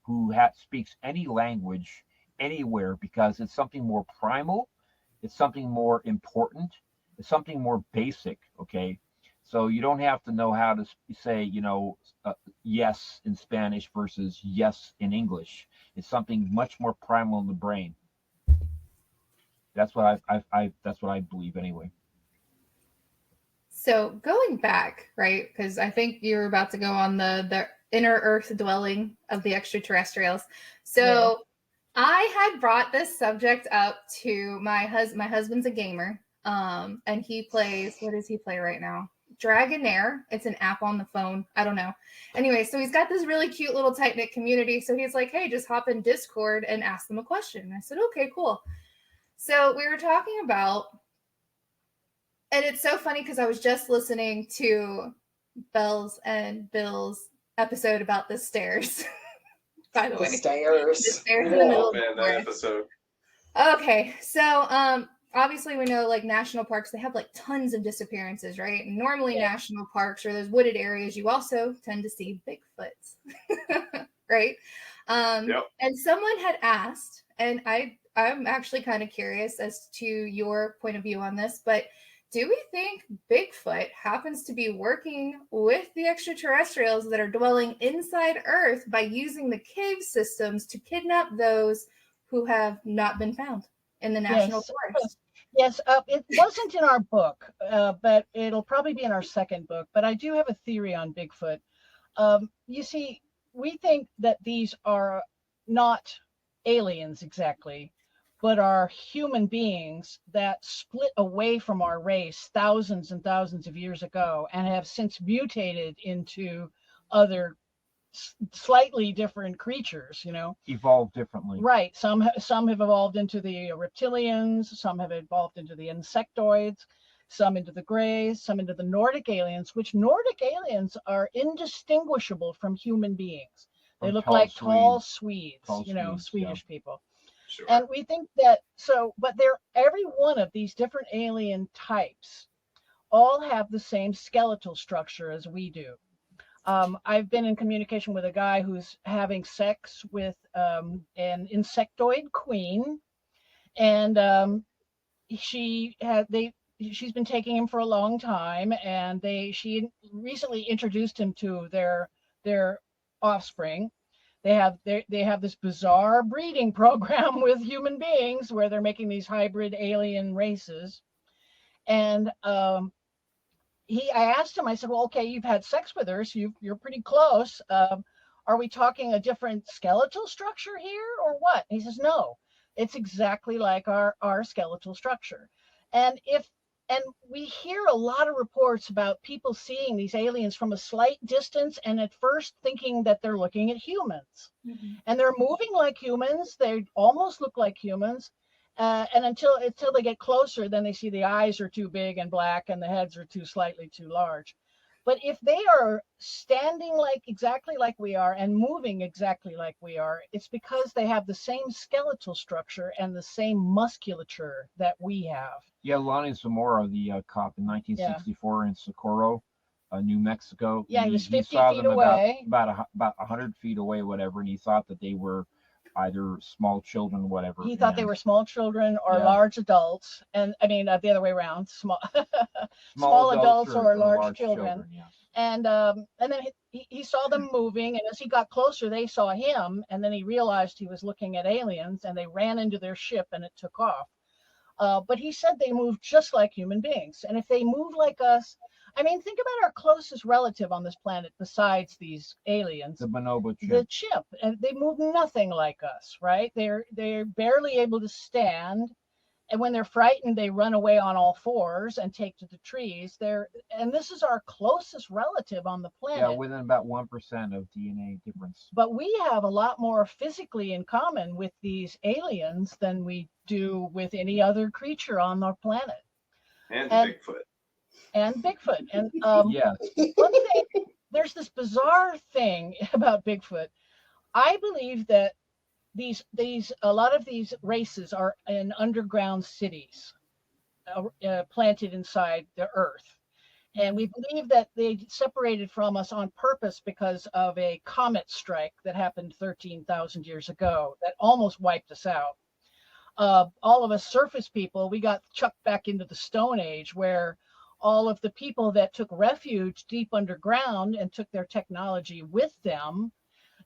who speaks any language anywhere, because it's something more primal, it's something more important, it's something more basic. Okay, so you don't have to know how to say yes in Spanish versus yes in English. It's something much more primal in the brain. That's what that's what I believe anyway. So going back, right, because I think you're about to go on the inner earth dwelling of the extraterrestrials. So I had brought this subject up to my husband. My husband's a gamer, and he plays. What does he play right now? Dragonair. It's an app on the phone. I don't know. Anyway, so he's got this really cute little tight-knit community. So he's like, hey, just hop in Discord and ask them a question. And I said, okay, cool. So we were talking about, and it's so funny because I was just listening to Belle's and Bill's episode about the stairs. By the way, stairs. The stairs in the middle of the that forest. episode. Okay, so obviously we know like national parks, they have like tons of disappearances, right? And normally national parks or those wooded areas, you also tend to see Bigfoots, right? And someone had asked, and I'm actually kind of curious as to your point of view on this, but do we think Bigfoot happens to be working with the extraterrestrials that are dwelling inside Earth by using the cave systems to kidnap those who have not been found in the national forest? Yes, it wasn't in our book, but it'll probably be in our second book. But I do have a theory on Bigfoot. You see, we think that these are not aliens exactly, but are human beings that split away from our race thousands and thousands of years ago and have since mutated into other slightly different creatures, evolved differently. Right. Some have evolved into the reptilians, some have evolved into the insectoids, some into the greys, some into the Nordic aliens, which Nordic aliens are indistinguishable from human beings. They look like tall Swedes, Swedish people. Sure. And we think that but every one of these different alien types all have the same skeletal structure as we do. I've been in communication with a guy who's having sex with an insectoid queen, and she's been taking him for a long time, and she recently introduced him to their offspring. They have this bizarre breeding program with human beings where they're making these hybrid alien races. And I asked him, I said, well, okay, you've had sex with her, so you're pretty close. Are we talking a different skeletal structure here or what? And he says, no, it's exactly like our skeletal structure. And we hear a lot of reports about people seeing these aliens from a slight distance and at first thinking that they're looking at humans. Mm-hmm. And they're moving like humans. They almost look like humans. And until they get closer, then they see the eyes are too big and black and the heads are slightly too large. But if they are standing exactly like we are and moving exactly like we are, it's because they have the same skeletal structure and the same musculature that we have. Yeah, Lonnie Zamora, the cop in 1964 in Socorro, New Mexico. Yeah, he was 50 feet away. About 100 feet away, whatever, and he thought that they were either small children, whatever. He thought they were small children or large adults, and I mean the other way around, small adults or large children. Yes. And then he saw them moving, and as he got closer, they saw him, and then he realized he was looking at aliens, and they ran into their ship, and it took off. But he said they move just like human beings, and if they move like us, I mean, think about our closest relative on this planet besides these aliens. The bonobo chip. The chip. And they move nothing like us, right? They're barely able to stand. And when they're frightened, they run away on all fours and take to the trees. And this is our closest relative on the planet. Yeah, within about 1% of DNA difference. But we have a lot more physically in common with these aliens than we do with any other creature on our planet. And Bigfoot. And Bigfoot. And yes. One thing, there's this bizarre thing about Bigfoot. I believe that a lot of these races are in underground cities planted inside the earth. And we believe that they separated from us on purpose because of a comet strike that happened 13,000 years ago that almost wiped us out. All of us surface people, we got chucked back into the Stone Age, where all of the people that took refuge deep underground and took their technology with them,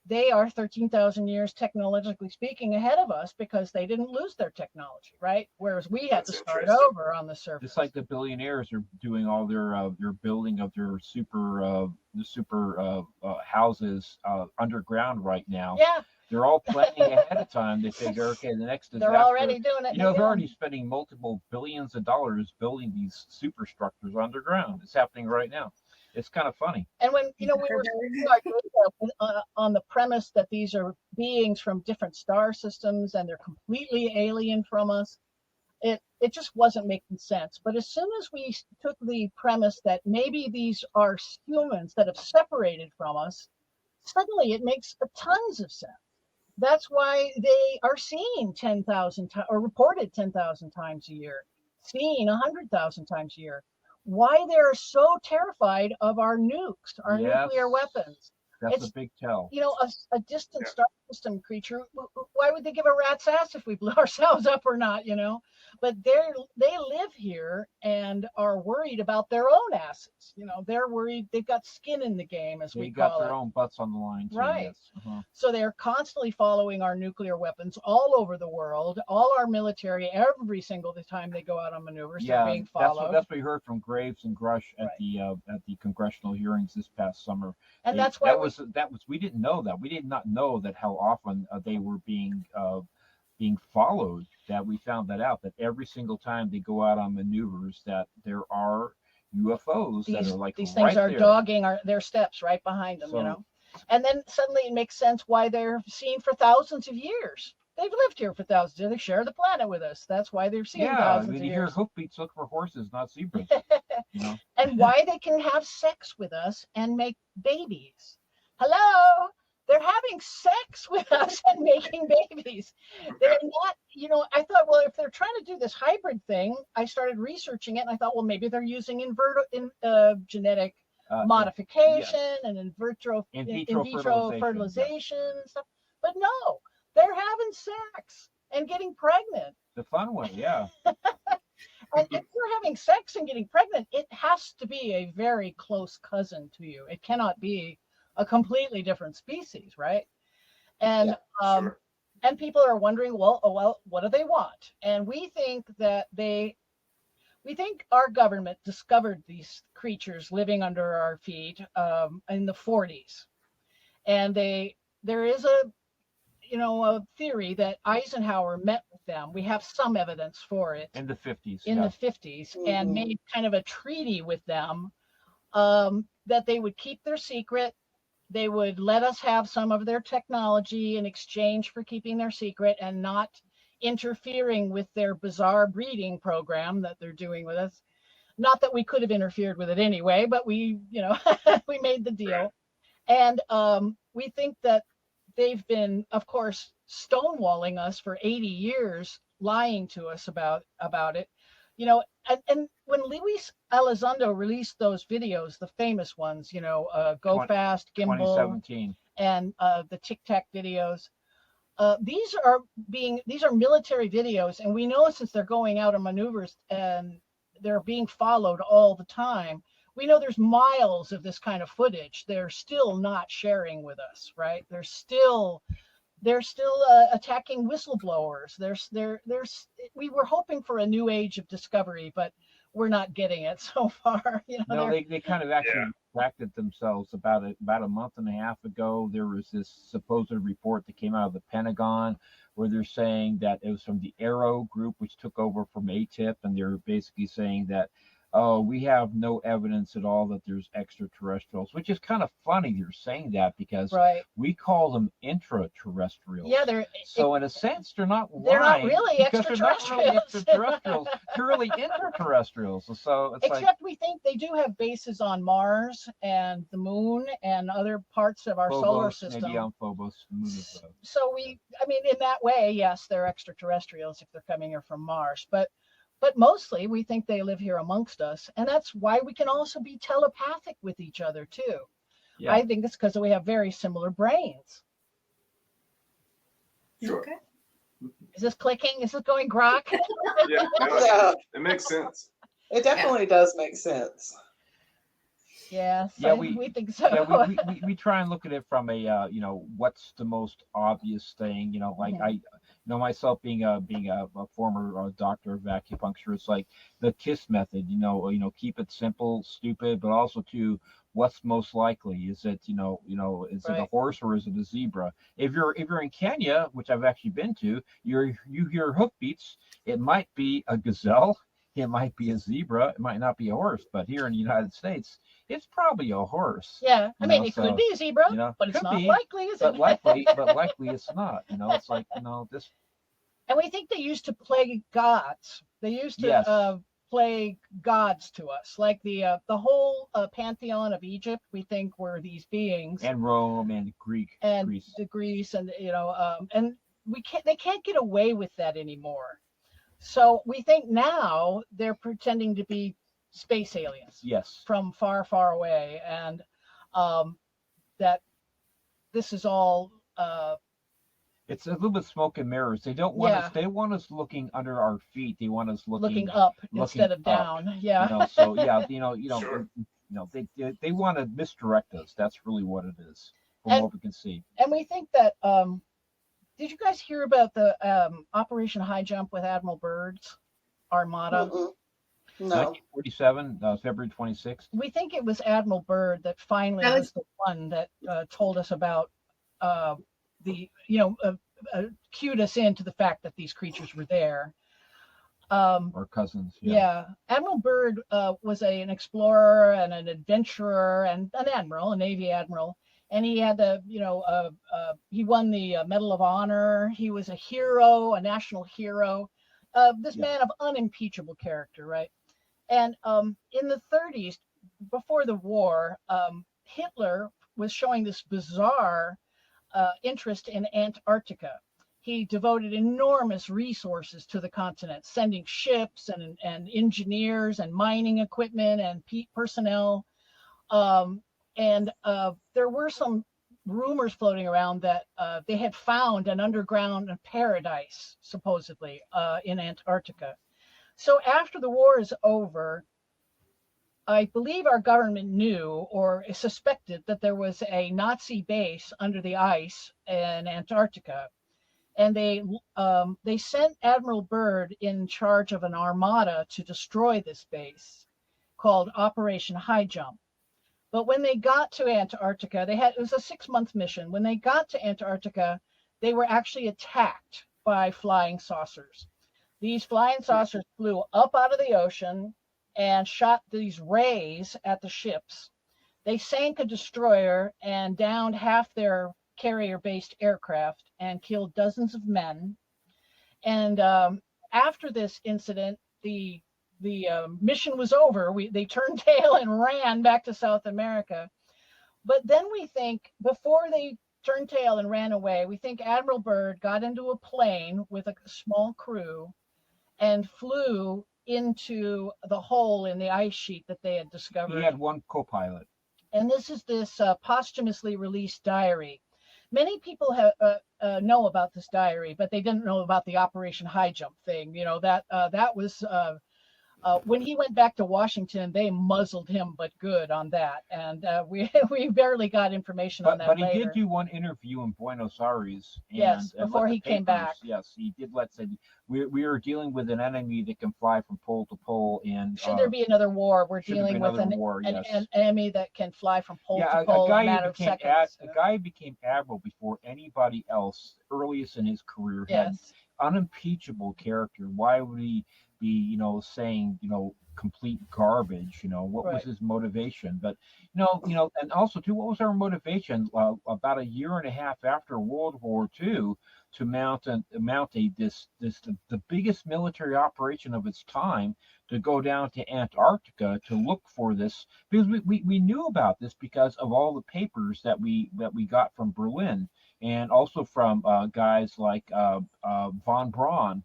they are 13,000 years technologically speaking ahead of us because they didn't lose their technology, right? Whereas we had to start over on the surface. Just like the billionaires are doing all their building of their super houses underground right now. Yeah. They're all planning ahead of time. They figure, okay, the next disaster. They're already doing it. They're already spending multiple billions of dollars building these superstructures underground. It's happening right now. It's kind of funny. And when, we were on the premise that these are beings from different star systems and they're completely alien from us, it just wasn't making sense. But as soon as we took the premise that maybe these are humans that have separated from us, suddenly it makes tons of sense. That's why they are seen 10,000 times or reported 10,000 times a year, seen 100,000 times a year. Why they're so terrified of our nukes, our nuclear weapons. That's a big tell. A distant star system creature, why would they give a rat's ass if we blew ourselves up or not, But they live here and are worried about their own asses. They're worried. They've got skin in the game, as we call it. They got their own butts on the line, too. Right. Yes. Uh-huh. So they're constantly following our nuclear weapons all over the world, all our military, every single time they go out on maneuvers, they're being followed. That's what we heard from Graves and Grush at the congressional hearings this past summer. And that's why we didn't know that. We did not know that how often they were being followed. That we found that out. That every single time they go out on maneuvers, that there are UFOs that are like these things are dogging their steps right behind them. And then suddenly it makes sense why they're seen for thousands of years. They've lived here for thousands of years. They share the planet with us. That's why they're seen thousands of years. You hear hoofbeats, look for horses, not zebras. And why they can have sex with us and make babies. Hello? They're having sex with us and making babies. They're not, I thought, well, if they're trying to do this hybrid thing, I started researching it and I thought, well, maybe they're using genetic modification and in vitro fertilization and stuff. But no, they're having sex and getting pregnant. The fun way, yeah. And if you're having sex and getting pregnant, it has to be a very close cousin to you. It cannot be a completely different species, right? And and people are wondering, well, what do they want? And we think that our government discovered these creatures living under our feet in the 40s, and there is a theory that Eisenhower met with them. We have some evidence for it in the 50s. And made kind of a treaty with them that they would keep their secret. They would let us have some of their technology in exchange for keeping their secret and not interfering with their bizarre breeding program that they're doing with us. Not that we could have interfered with it anyway, but we we made the deal. And we think that they've been, of course, stonewalling us for 80 years, lying to us about it. And when Luis Elizondo released those videos, the famous ones, Go Fast, Gimbal, 2017, and the Tic Tac videos, these are military videos, and we know since they're going out on maneuvers and they're being followed all the time, we know there's miles of this kind of footage they're still not sharing with us, right? They're still attacking whistleblowers. We were hoping for a new age of discovery, but we're not getting it so far. No, they kind of actually retracted themselves about a month and a half ago. There was this supposed report that came out of the Pentagon where they're saying that it was from the Arrow group, which took over from ATIP, and they're basically saying that, oh, we have no evidence at all that there's extraterrestrials, which is kind of funny you're saying that because we call them intraterrestrials. Yeah, so in a sense, they're not lying. They're not really extraterrestrials. They're not really extraterrestrials. They're really interterrestrials. So it's except we think they do have bases on Mars and the Moon and other parts of our solar system. Maybe on Phobos. So in that way, yes, they're extraterrestrials if they're coming here from Mars, but mostly we think they live here amongst us. And that's why we can also be telepathic with each other too. Yeah. I think it's because we have very similar brains. Sure. Okay. Is this clicking? Is this going grok? It makes sense. It definitely does make sense. Yeah, we think so. Yeah, we try and look at it from a what's the most obvious thing, I myself being a former doctor of acupuncture, it's like the KISS method, keep it simple, stupid, but also to what's most likely? Is it is it a horse or is it a zebra? If you're in Kenya, which I've actually been to, you hear hoofbeats. It might be a gazelle, it might be a zebra, it might not be a horse. But here in the United States, it's probably a horse. Yeah, I mean, it could be a zebra, but it's not likely, is it? But likely it's not. It's like this. And we think they used to play gods. They used to play gods to us, like the whole pantheon of Egypt. We think were these beings, and Rome and Greece, and Greece, and and they can't get away with that anymore. So we think now they're pretending to be space aliens, from far, far away, and that this is all. It's a little bit smoke and mirrors. They don't want us. They want us looking under our feet. They want us looking up instead of down. Yeah. So yeah, Sure. They want to misdirect us. That's really what it is, from what we can see. And we think that. Did you guys hear about the Operation High Jump with Admiral Byrd's Armada? No. 1947, February 26th. We think it was Admiral Byrd that finally was the one that told us about cued us into the fact that these creatures were there. Our cousins. Yeah. Admiral Byrd was an explorer and an adventurer and an admiral, a Navy admiral. And he had he won the Medal of Honor. He was a hero, a national hero. This man of unimpeachable character, right? And in the 30s, before the war, Hitler was showing this bizarre interest in Antarctica. He devoted enormous resources to the continent, sending ships and engineers and mining equipment and personnel. And there were some rumors floating around that they had found an underground paradise, supposedly, in Antarctica. So after the war is over, I believe our government knew or suspected that there was a Nazi base under the ice in Antarctica. And they sent Admiral Byrd in charge of an armada to destroy this base called Operation High Jump. But when they got to Antarctica, it was a 6-month mission. When they got to Antarctica, they were actually attacked by flying saucers. These flying saucers flew up out of the ocean and shot these rays at the ships. They sank a destroyer and downed half their carrier-based aircraft and killed dozens of men. And after this incident, the mission was over. They turned tail and ran back to South America. But then we think, before they turned tail and ran away, we think Admiral Byrd got into a plane with a small crew and flew into the hole in the ice sheet that they had discovered. He had one co-pilot. And this is this posthumously released diary. Many people know about this diary, but they didn't know about the Operation High Jump thing. That was when he went back to Washington, they muzzled him, but good on that. And we barely got information on that But later. He did do one interview in Buenos Aires. Before he came back. Yes, he did say we are dealing with an enemy that can fly from pole to pole. And should there be another war, we're dealing with an enemy that can fly from pole to pole in a matter of seconds. A guy became admiral before anybody else, earliest in his career, had unimpeachable character. Why would he be saying complete garbage? What was his motivation? But and also too, what was our motivation about a year and a half after World War II to mount the biggest military operation of its time, to go down to Antarctica to look for this? Because we knew about this because of all the papers that we got from Berlin, and also from guys like von Braun,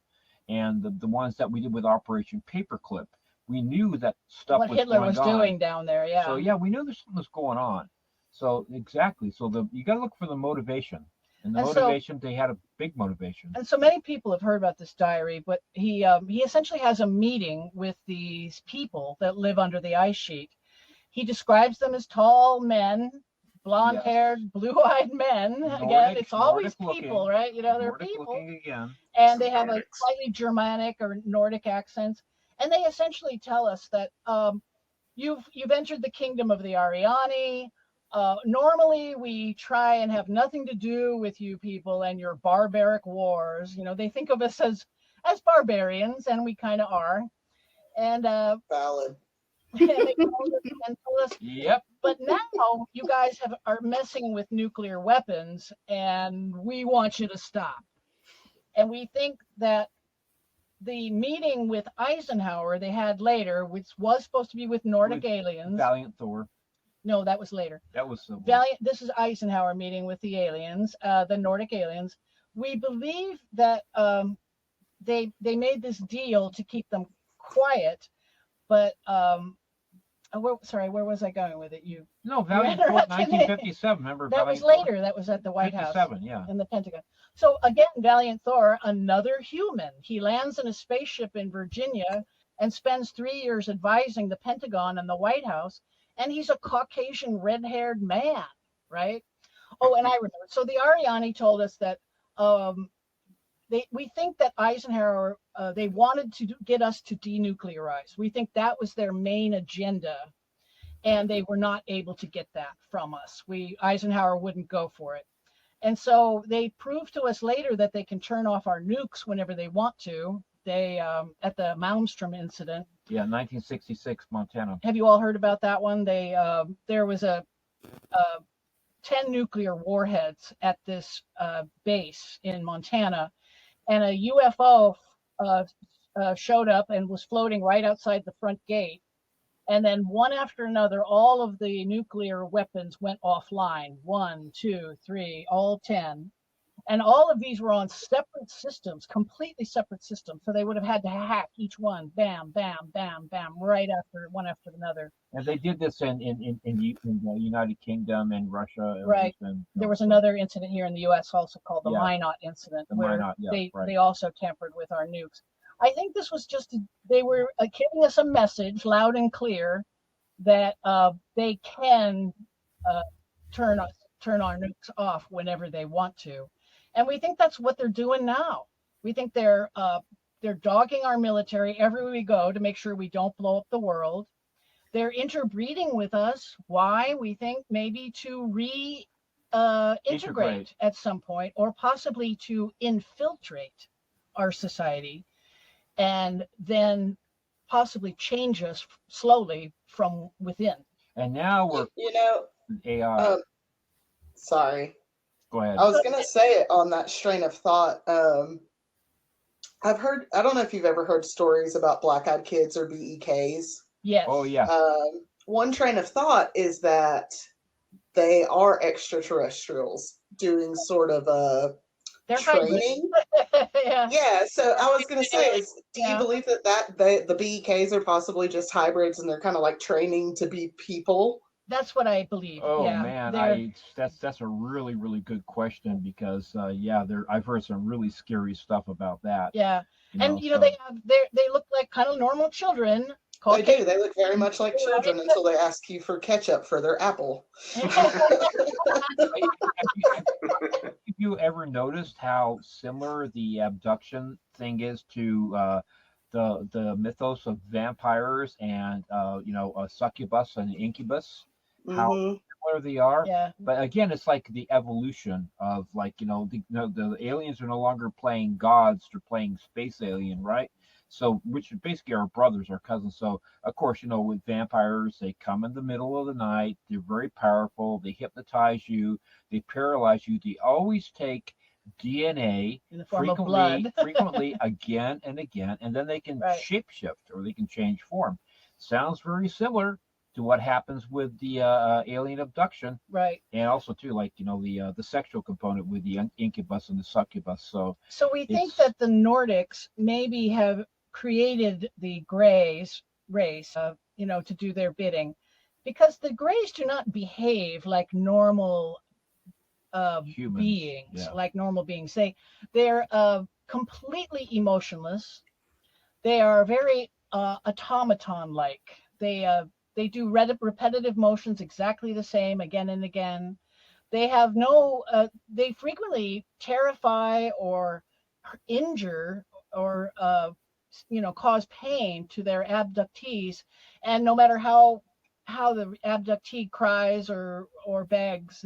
and the ones that we did with Operation Paperclip. We knew that stuff what Hitler was doing down there. Yeah. So we knew there's something was going on. So exactly. So you got to look for the motivation, and motivation, they had a big motivation. And so many people have heard about this diary, but he essentially has a meeting with these people that live under the ice sheet. He describes them as tall men, blonde-haired, blue-eyed men. Again, it's always people, right? They're people. Again. And they have a slightly Germanic or Nordic accents. And they essentially tell us that you've entered the kingdom of the Ariani. Normally, we try and have nothing to do with you people and your barbaric wars. They think of us as barbarians, and we kind of are. And valid. and they told us, Yep. but now you guys are messing with nuclear weapons, and we want you to stop. And we think that the meeting with Eisenhower they had later, which was supposed to be with Nordic aliens. Valiant Thor. No, that was later. That was Valiant. This is Eisenhower meeting with the aliens, the Nordic aliens. We believe that they made this deal to keep them quiet, but where was I going with it? Valiant Thor, 1957. Remember? That Valiant was later. That was at the White House. 57, yeah. In the Pentagon. So again, Valiant Thor, another human. He lands in a spaceship in Virginia and spends 3 years advising the Pentagon and the White House. And he's a Caucasian red-haired man, right? Oh, and I remember. So the Ariani told us that we think that Eisenhower, they wanted to get us to denuclearize. We think that was their main agenda, and they were not able to get that from us. Eisenhower wouldn't go for it. And so they proved to us later that they can turn off our nukes whenever they want to. They, at the Malmstrom incident. Yeah, 1966, Montana. Have you all heard about that one? There was 10 nuclear warheads at this base in Montana, and a UFO showed up and was floating right outside the front gate. And then one after another, all of the nuclear weapons went offline. 1, 2, 3, all 10. And all of these were on separate systems, completely separate systems. So they would have had to hack each one, bam, bam, bam, bam, right after one after another. And they did this in the United Kingdom and Russia. Right. There was another incident here in the U.S. also called the Minot incident, where they also tampered with our nukes. I think this was they were giving us a message loud and clear that they can turn our nukes off whenever they want to. And we think that's what they're doing now. We think they're dogging our military everywhere we go to make sure we don't blow up the world. They're interbreeding with us. Why? We think maybe to integrate at some point, or possibly to infiltrate our society, and then possibly change us slowly from within. And now we're AI. Sorry. Go ahead. I was going to say it on that strain of thought. I've heard, I don't know if you've ever heard stories about black-eyed kids or BEKs. Yes. Oh, yeah. One train of thought is that they are extraterrestrials doing sort of a training. Yeah. So I was going to say, do you believe that the BEKs are possibly just hybrids and they're kind of like training to be people? That's what I believe. Oh man, that's a really, really good question, because I've heard some really scary stuff about that. Yeah, they look like kind of normal children. They do. They look very much like children until they ask you for ketchup for their apple. Have you ever noticed how similar the abduction thing is to the mythos of vampires and a succubus and an incubus? How similar they are. Yeah. But again, it's like the evolution of the aliens are no longer playing gods, they're playing space alien, right? So, which basically are brothers or cousins. So, of course, with vampires, they come in the middle of the night. They're very powerful. They hypnotize you. They paralyze you. They always take DNA in the form of blood. frequently again and again, and then they can shapeshift, or they can change form. Sounds very similar to what happens with the alien abduction, right? And also too, the sexual component with the incubus and the succubus. So we think that the Nordics maybe have created the Greys race, to do their bidding, because the Greys do not behave like normal beings, like normal beings. They're completely emotionless. They are very automaton-like. They do repetitive motions exactly the same again and again. They have they frequently terrify or injure or cause pain to their abductees, and no matter how the abductee cries or begs,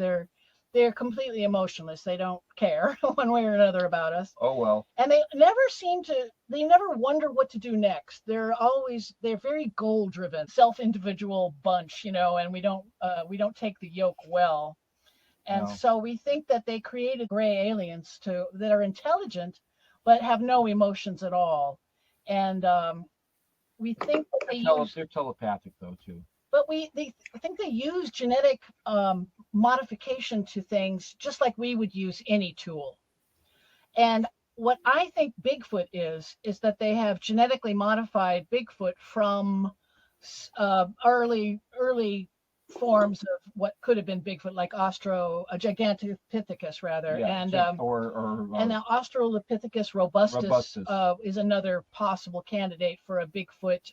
they're completely emotionless. They don't care one way or another about us. Oh well. And they never wonder what to do next. They're very goal driven, self-individual bunch, and we don't take the yoke well. And No. so we think that they created gray aliens that are intelligent, but have no emotions at all. And we think that they're telepathic though too. But I think they use genetic modification to things just like we would use any tool. And what I think Bigfoot is that they have genetically modified Bigfoot from early forms of what could have been Bigfoot, like a Gigantopithecus rather, yeah, and and the Australopithecus robustus, is another possible candidate for a Bigfoot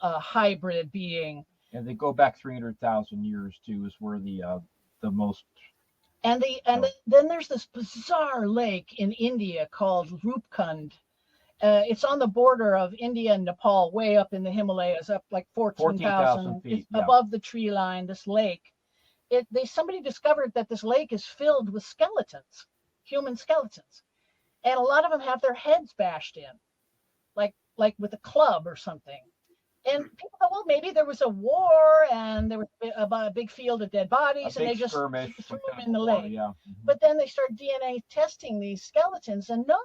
hybrid being. And they go back 300,000 years too, is where the most. And then there's this bizarre lake in India called Rupkund. It's on the border of India and Nepal, way up in the Himalayas, up like 14,000 feet above the tree line. This lake, somebody discovered that this lake is filled with skeletons, human skeletons, and a lot of them have their heads bashed in, like with a club or something. And people thought, well, maybe there was a war and there was a big field of dead bodies, and they just threw them in the lake. Yeah. But then they start DNA testing these skeletons, and no,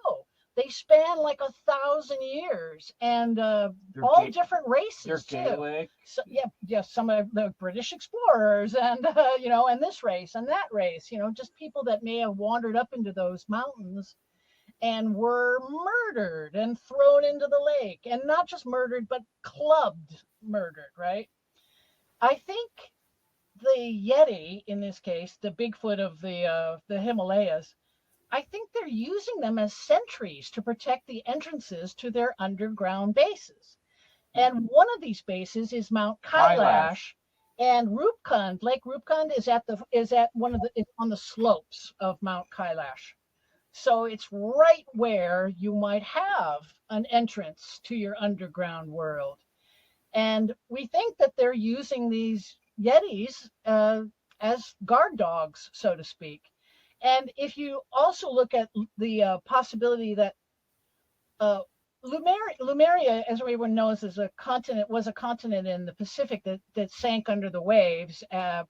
they span like 1,000 years, and all different races they're Gaelic. So, some of the British explorers, and and this race and that race, just people that may have wandered up into those mountains and were murdered and thrown into the lake, and not just murdered, but murdered, right? I think the Yeti, in this case, the Bigfoot of the Himalayas, I think they're using them as sentries to protect the entrances to their underground bases. And one of these bases is Mount Kailash, and Lake Rupkund is on the slopes of Mount Kailash. So it's right where you might have an entrance to your underground world. And we think that they're using these Yetis as guard dogs, so to speak. And if you also look at the possibility that Lemuria, as everyone knows, was a continent in the Pacific that sank under the waves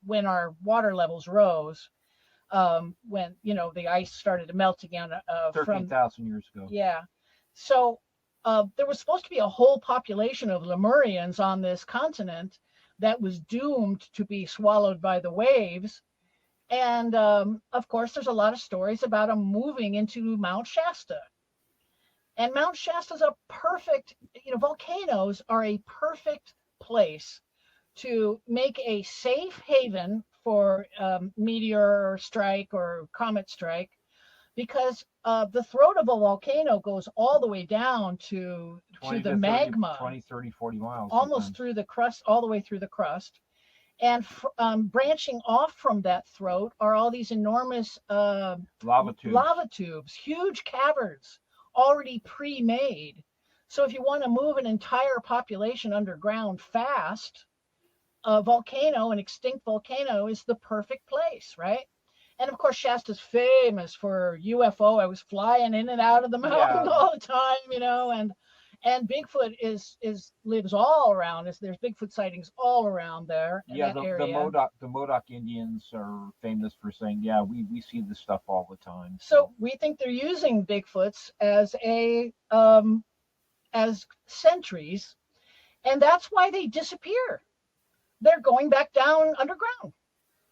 when our water levels rose. When the ice started to melt again 13,000 years ago. Yeah, so there was supposed to be a whole population of Lemurians on this continent that was doomed to be swallowed by the waves, and of course there's a lot of stories about them moving into Mount Shasta. And Mount Shasta is a perfect, volcanoes are a perfect place to make a safe haven for meteor strike or comet strike, because the throat of a volcano goes all the way down to the magma, 20, 30, 40 miles, almost sometimes. through the crust, all the way through the crust. And branching off from that throat are all these enormous lava tubes, huge caverns already pre-made. So if you want to move an entire population underground fast, an extinct volcano is the perfect place, right? And of course, Shasta's famous for UFO. I was flying in and out of the mountain all the time, and Bigfoot lives all around us. There's Bigfoot sightings all around there. Yeah, the Modoc Indians are famous for saying, we see this stuff all the time. So we think they're using Bigfoots as as sentries, and that's why they disappear. They're going back down underground.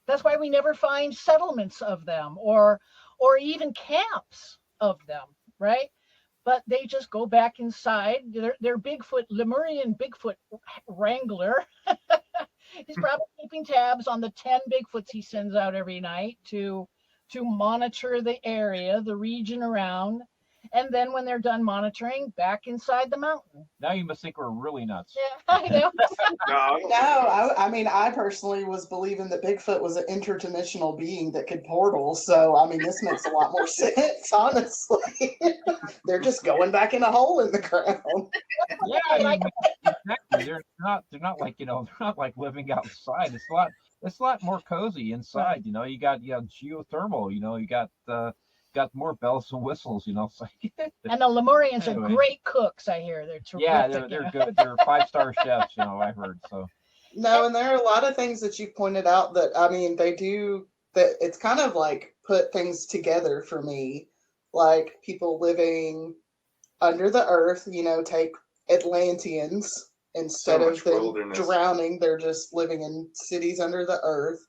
That's why we never find settlements of them or even camps of them, right? But they just go back inside. They're Bigfoot, Lemurian Bigfoot wrangler. He's probably keeping tabs on the 10 Bigfoots he sends out every night to monitor the area, the region around. And then when they're done monitoring, back inside the mountain. Now you must think we're really nuts. Yeah, I know. I mean, I personally was believing that Bigfoot was an interdimensional being that could portal. So, I mean, this makes a lot more sense, honestly. They're just going back in a hole in the ground. Yeah, exactly. They're not like, they're not like living outside. It's a lot more cozy inside. You got geothermal. You got more bells and whistles. It's like, and the Lemurians anyway. are great cooks. I hear they're terrific. Yeah, they're good. They're 5-star chefs. I heard so. No, and there are a lot of things that you pointed out that, I mean, they do that. It's kind of like put things together for me, like people living under the earth. Take Atlanteans instead of them wilderness. Drowning. They're just living in cities under the earth.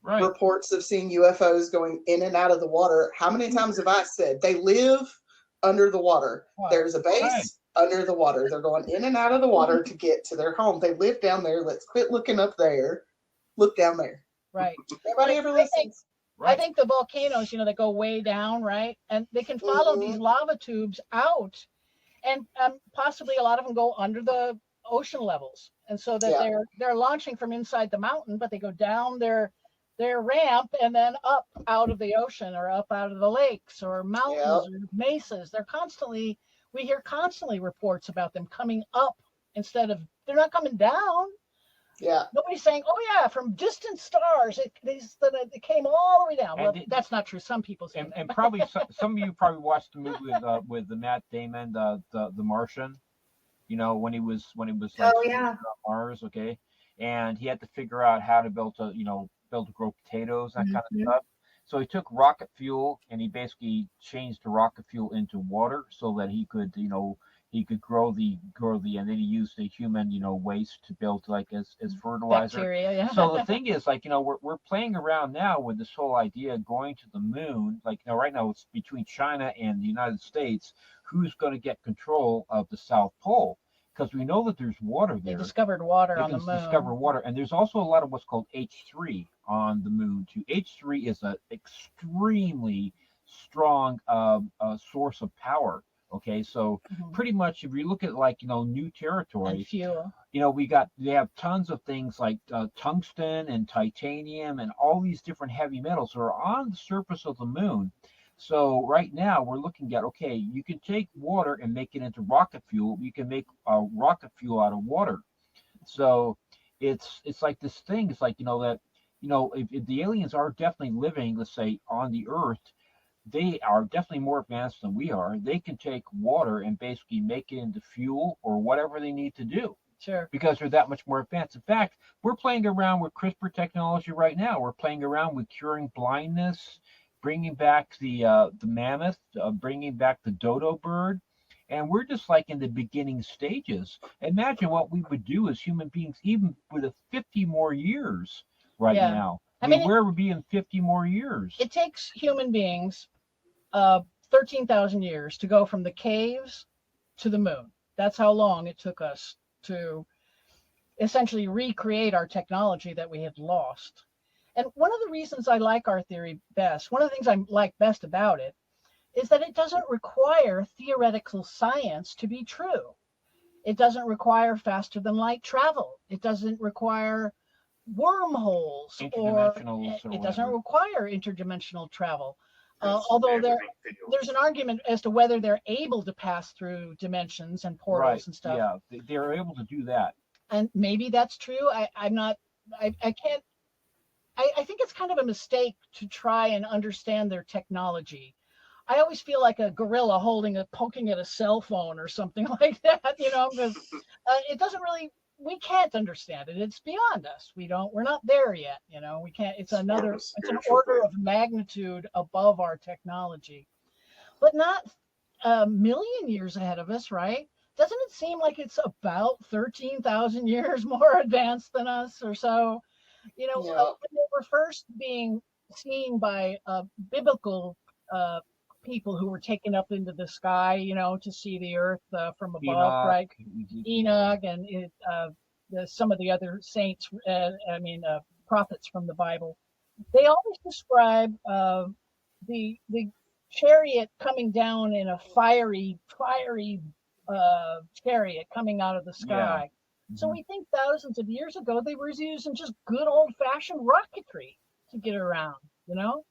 Right. Reports of seeing UFOs going in and out of the water. How many times have I said they live under the water? Wow. There's a base under the water. They're going in and out of the water to get to their home. They live down there. Let's quit looking up there. Look down there. Right. Nobody ever listens. I think the volcanoes, they go way down, right? And they can follow these lava tubes out. And possibly a lot of them go under the ocean levels. And so that they're launching from inside the mountain, but they go down their ramp and then up out of the ocean or up out of the lakes or mountains or mesas. We hear constantly reports about them coming up instead of, they're not coming down. Yeah. Nobody's saying, oh yeah, from distant stars, it came all the way down. Well, that's not true. Some people say and probably some of you probably watched the movie with the Matt Damon, the Martian, when he was like on Mars, okay? And he had to figure out how to build to grow potatoes, that kind of stuff. So he took rocket fuel and he basically changed the rocket fuel into water so that he could, grow the, and then he used the human, waste to build as fertilizer. Bacteria, yeah. So the thing is, we're playing around now with this whole idea of going to the moon. Right now it's between China and the United States. Who's going to get control of the South Pole? Because we know that there's water there. They discovered water on the moon. Discover water, and there's also a lot of what's called H3 on the moon too. H3 is an extremely strong source of power. Okay, so pretty much if you look at new territory, and fuel. They have tons of things like tungsten and titanium and all these different heavy metals that are on the surface of the moon. So right now we're looking at, okay, you can take water and make it into rocket fuel. You can make rocket fuel out of water. So it's like this thing. It's like, if the aliens are definitely living, let's say, on the Earth, they are definitely more advanced than we are. They can take water and basically make it into fuel or whatever they need to do. Sure. Because they're that much more advanced. In fact, we're playing around with CRISPR technology right now. We're playing around with curing blindness, bringing back the mammoth, bringing back the dodo bird, and we're just like in the beginning stages. Imagine what we would do as human beings, even with 50 more years now. I mean, where would we be in 50 more years? It takes human beings 13,000 years to go from the caves to the moon. That's how long it took us to essentially recreate our technology that we had lost. And one of the reasons I like our theory best, one of the things I like best about it, is that it doesn't require theoretical science to be true. It doesn't require faster than light travel. It doesn't require wormholes, or it doesn't require interdimensional travel. Although there's an argument as to whether they're able to pass through dimensions and portals and stuff. Yeah, they're able to do that. And maybe that's true. I think it's kind of a mistake to try and understand their technology. I always feel like a gorilla poking at a cell phone or something like that, because it doesn't really, we can't understand it. It's beyond us. We're not there yet, we can't, it's an order of magnitude above our technology, but not a million years ahead of us, right? Doesn't it seem like it's about 13,000 years more advanced than us or so? When they were first being seen by biblical people who were taken up into the sky, to see the earth from above, Enoch, right? Enoch and some of the other saints, prophets from the Bible. They always describe the chariot coming down in a fiery chariot coming out of the sky. Yeah. So we think thousands of years ago they were using just good old-fashioned rocketry to get around, you know.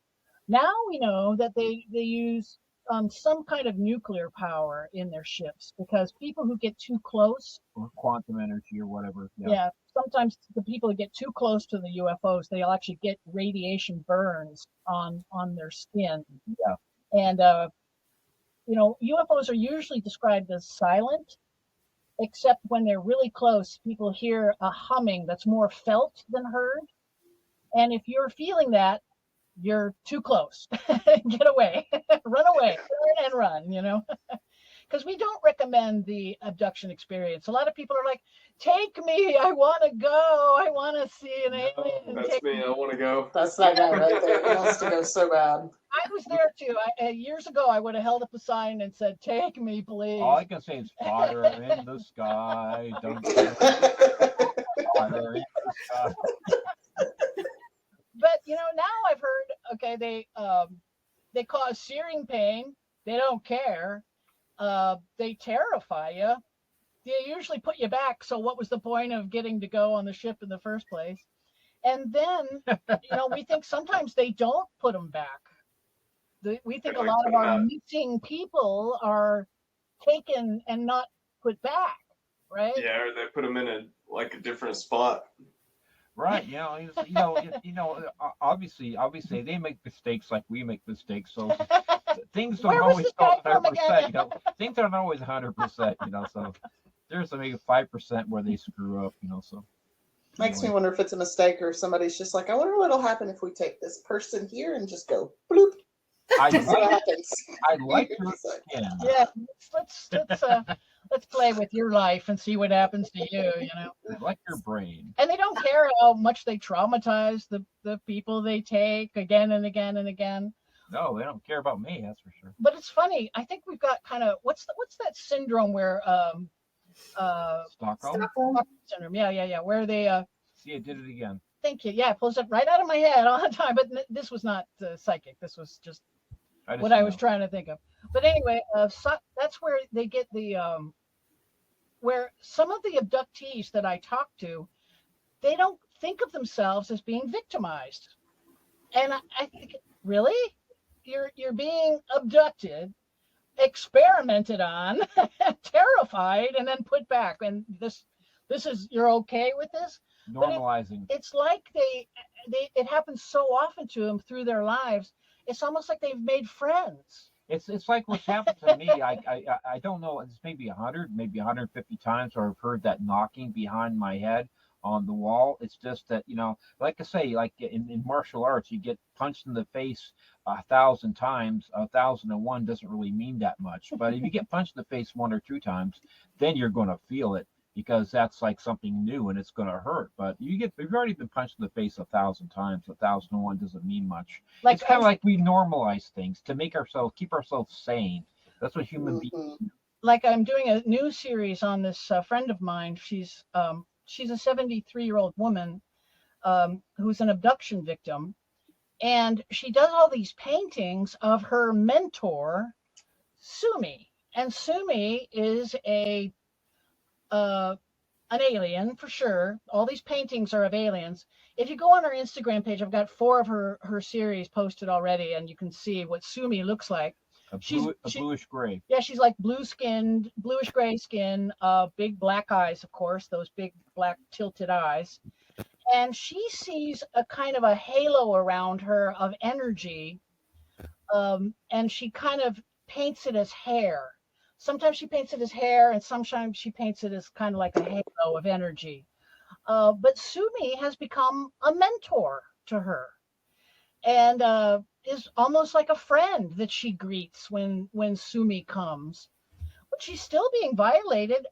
Now we know that they use some kind of nuclear power in their ships, because people who get too close, or quantum energy or whatever. Yeah, sometimes the people who get too close to the UFOs, they'll actually get radiation burns on their skin. Yeah. And you know, UFOs are usually described as silent, except when they're really close, people hear a humming that's more felt than heard. And if you're feeling that, you're too close. Get away. Run away. Turn and run, you know. Because we don't recommend the abduction experience. A lot of people are like, take me, I want to go, I want to see an alien. That's me, I want to go. That's that guy right there. He wants to go so bad. I was there too. Years ago, I would have held up a sign and said, take me, please. All I can say is fire in the sky. Don't fire in the sky. But, you know, now I've heard, okay, they cause searing pain. They don't care. They terrify you. They usually put you back. So what was the point of getting to go on the ship in the first place? And then, you know, we think sometimes they don't put them back. We think a lot of our missing people are taken and not put back, right? Yeah, or they put them in a different spot. Right, obviously they make mistakes like we make mistakes, so things don't always go 100%, you know. Things aren't always 100%, you know, so there's maybe 5% where they screw up, you know, so. Makes me wonder if it's a mistake or if somebody's just like, I wonder what'll happen if we take this person here and just go bloop. I like your skin. Yeah, let's play with your life and see what happens to you, you know. I like your brain. And they don't care how much they traumatize the people they take again and again and again. No, they don't care about me, that's for sure. But it's funny. I think we've got kind of what's that syndrome where Stockholm syndrome. Yeah. Where they see, I did it again. Thank you. Yeah, it pulls it right out of my head all the time. But this was not psychic. This was just what I was trying to think of. But anyway, so that's where they get the where some of the abductees that I talk to, they don't think of themselves as being victimized. And I think, really? You're being abducted, experimented on, terrified, and then put back. And this is, you're okay with this? Normalizing. It's like it happens so often to them through their lives. It's almost like they've made friends. It's like what's happened to me. I don't know. It's maybe 100, maybe 150 times where I've heard that knocking behind my head on the wall. It's just that, you know, like I say, like in martial arts, you get punched in the face 1,000 times. 1,001 doesn't really mean that much. But if you get punched in the face 1 or 2 times, then you're going to feel it, because that's like something new and it's going to hurt. But if you've already been punched in the face 1,000 times, 1,001 doesn't mean much. It's kind of like we normalize things to keep ourselves sane. That's what human beings do. Like I'm doing a new series on this friend of mine. She's a 73-year-old woman who's an abduction victim. And she does all these paintings of her mentor, Sumi. And Sumi is an alien for sure. All these paintings are of aliens. If you go on her Instagram page, I've got 4 of her series posted already, and you can see what Sumi looks like. She's bluish gray. Yeah, she's like bluish gray skin, big black eyes, of course, those big black tilted eyes. And she sees a kind of a halo around her of energy, and she kind of paints it as hair. Sometimes she paints it as hair, and sometimes she paints it as kind of like a halo of energy. But Sumi has become a mentor to her, and is almost like a friend that she greets when Sumi comes. But she's still being violated.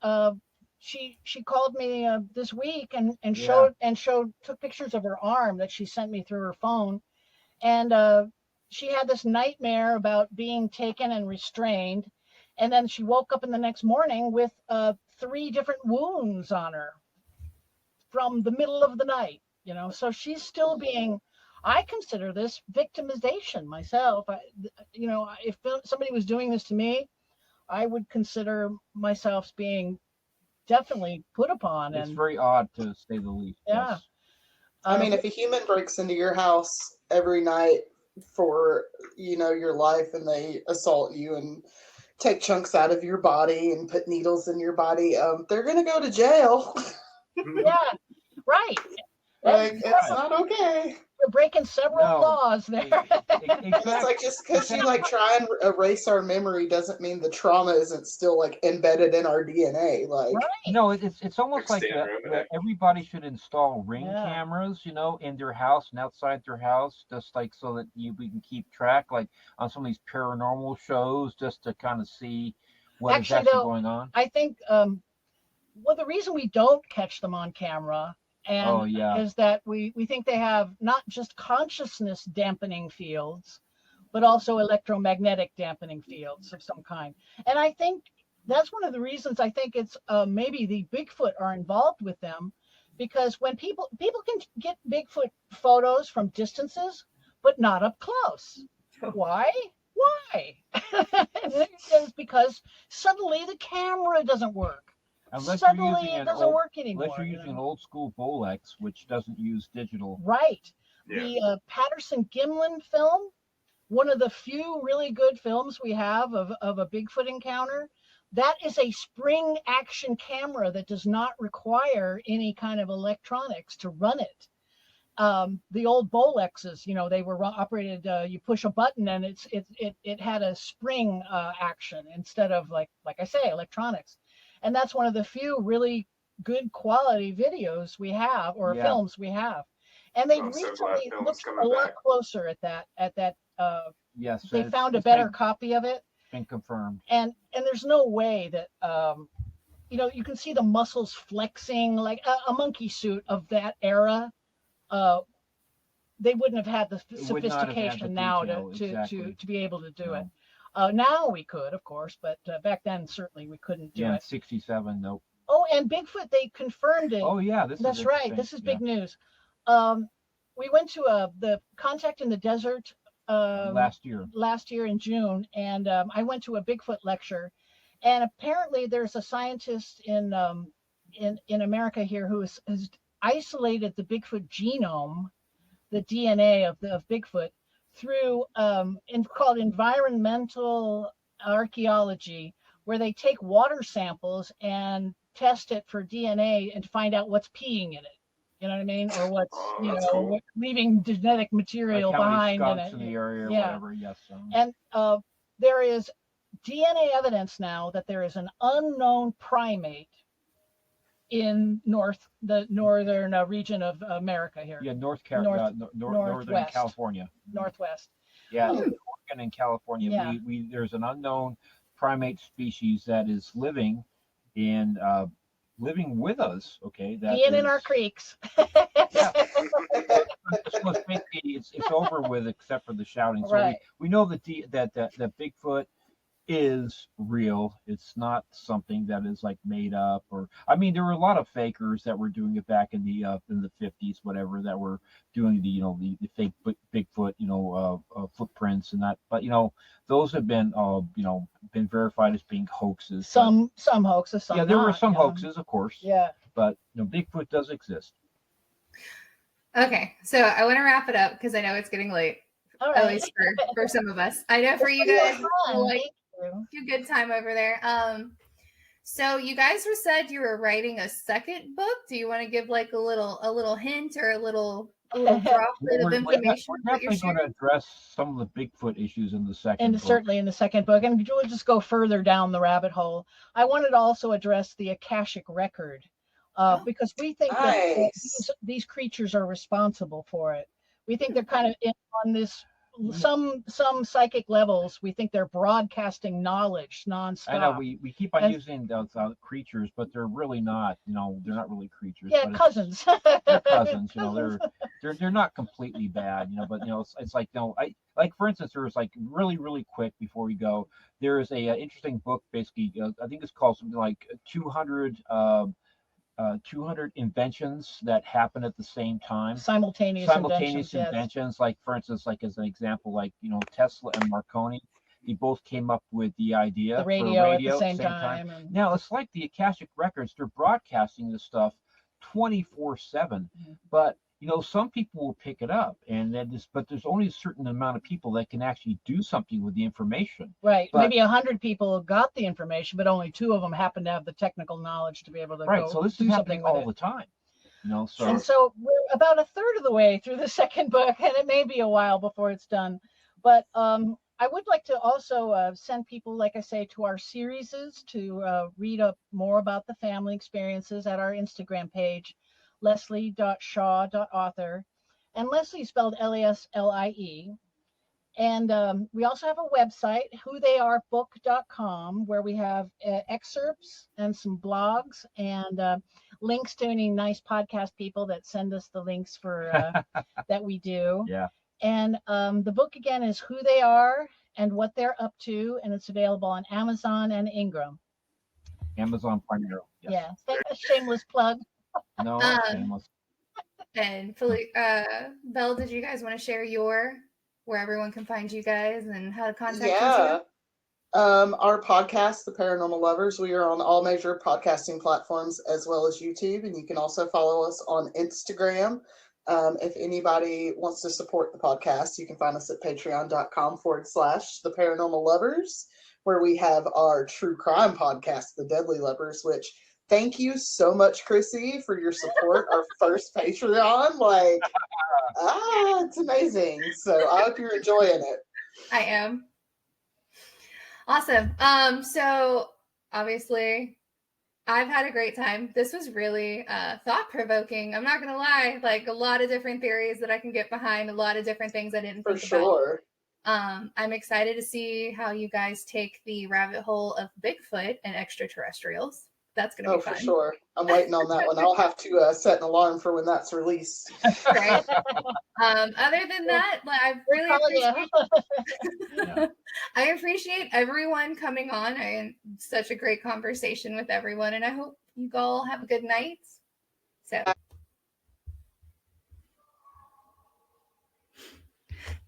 She called me this week and took pictures of her arm that she sent me through her phone, and she had this nightmare about being taken and restrained. And then she woke up in the next morning with 3 different wounds on her from the middle of the night, you know. So she's still being I consider this victimization myself. If somebody was doing this to me, I would consider myself being definitely put upon. It's and very odd, to say the least. yeah. Yes. I mean, if a human breaks into your house every night for, your life, and they assault you and take chunks out of your body and put needles in your body, they're going to go to jail. Yeah, right. Like, it's not okay. We're breaking several laws there. Exactly. It's like, just because you try and erase our memory doesn't mean the trauma isn't still embedded in our DNA. Like, right. No, it's almost like that everybody should install Ring cameras, in their house and outside their house, just like so that we can keep track, like on some of these paranormal shows, just to kind of see what is actually going on. I think the reason we don't catch them on camera is that we think they have not just consciousness dampening fields, but also electromagnetic dampening fields of some kind. And I think that's one of the reasons I think it's maybe the Bigfoot are involved with them, because when people can get Bigfoot photos from distances, but not up close. Why? It's because suddenly the camera doesn't work. Suddenly it doesn't work anymore. Unless you're using an old school Bolex, which doesn't use digital. Right. Yeah. The Patterson-Gimlin film, one of the few really good films we have of a Bigfoot encounter, that is a spring action camera that does not require any kind of electronics to run it. The old Bolexes, they were operated, you push a button and it had a spring action instead of like I say, electronics. And that's one of the few really good quality videos we have, or films we have. And they recently looked a lot closer at that. Yes, they found a better copy of it. Been confirmed. And there's no way that you can see the muscles flexing like a monkey suit of that era. They wouldn't have had the sophistication now to be able to do it. Now we could, of course, but back then certainly we couldn't do it. Yeah, 67, nope. Oh, and Bigfoot, they confirmed it. Oh yeah, that's right. This is big news. We went to the Contact in the Desert last year in June, and I went to a Bigfoot lecture, and apparently there's a scientist in America here who has isolated the Bigfoot genome, the DNA of Bigfoot, through called environmental archaeology, where they take water samples and test it for DNA and find out what's peeing in it. You know what I mean? Or what's cool. Leaving genetic material behind in it. In the area or whatever. Yes. And there is DNA evidence now that there is an unknown primate in the northern region of America here. Yeah, northern California. Northwest. Yeah, Oregon and California. Yeah. There's an unknown primate species that is living with us. Okay, being in our creeks. Yeah. So it's over with, except for the shouting. So right. we know that that Bigfoot is real. It's not something that is like made up, or there were a lot of fakers that were doing it back in the 50s, whatever, that were doing the fake Bigfoot footprints and that, but those have been been verified as being hoaxes. Some hoaxes, some there were some hoaxes, of course. Yeah, but Bigfoot does exist. Okay, so I want to wrap it up because I know it's getting late. All right. At least for some of us. I know for you guys, a good time over there. So you guys said you were writing a second book. Do you want to give like a little hint or a little drop of information? We're definitely going to address some of the Bigfoot issues in the second book. Certainly in the second book. And we'll just go further down the rabbit hole. I wanted to also address the Akashic record, because we think that these creatures are responsible for it. We think they're kind of in on this. Some psychic levels, we think they're broadcasting knowledge nonstop. I know we keep on using those creatures, but they're really not. They're not really creatures. Yeah, cousins. They're cousins. They're not completely bad. But it's like like for instance, there was like really quick before we go. There is a interesting book, basically. I think it's called something like 200 200 inventions that happen at the same time. Simultaneous inventions, yes. Like, for instance, like as an example, like, Tesla and Marconi, they both came up with the idea the radio, for at the same time. And... Now, it's like the Akashic Records, they're broadcasting this stuff 24/7, but some people will pick it up, but there's only a certain amount of people that can actually do something with the information. Right. Maybe 100 people got the information, but only 2 of them happen to have the technical knowledge to be able to so this is happening all the time. And so we're about a third of the way through the second book, and it may be a while before it's done. But I would like to also send people, like I say, to our series to read up more about the family experiences at our Instagram page, leslie.shaw.author, and Leslie spelled Leslie. And we also have a website, whotheyarebook.com, where we have excerpts and some blogs and links to any nice podcast people that send us the links for that we do. Yeah. And the book again is Who They Are and What They're Up To, and it's available on Amazon and Ingram. Amazon primarily. Yes. Yeah, shameless plug. No, shameless. And Belle, did you guys want to share where everyone can find you guys and how to contact you? Our podcast, The Paranormal Lovers, we are on all major podcasting platforms as well as YouTube, and you can also follow us on Instagram. If anybody wants to support the podcast, you can find us at patreon.com/theparanormallovers, where we have our true crime podcast, The Deadly Lovers, which thank you so much, Chrissy, for your support. Our first Patreon. It's amazing. So I hope you're enjoying it. I am. Awesome. So obviously I've had a great time. This was really thought-provoking. I'm not going to lie. Like, a lot of different theories that I can get behind, a lot of different things I didn't think about. For sure. I'm excited to see how you guys take the rabbit hole of Bigfoot and extraterrestrials. That's going to be fun. For sure. I'm waiting on that one. I'll have to set an alarm for when that's released. Right. Other than that, I really appreciate I appreciate everyone coming on. I had such a great conversation with everyone, and I hope you all have a good night. So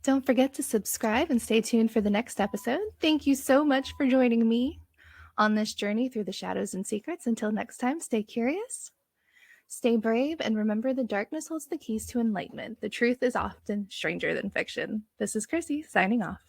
don't forget to subscribe and stay tuned for the next episode. Thank you so much for joining me on this journey through the shadows and secrets. Until next time, stay curious, stay brave, and remember the darkness holds the keys to enlightenment. The truth is often stranger than fiction. This is Chrissy signing off.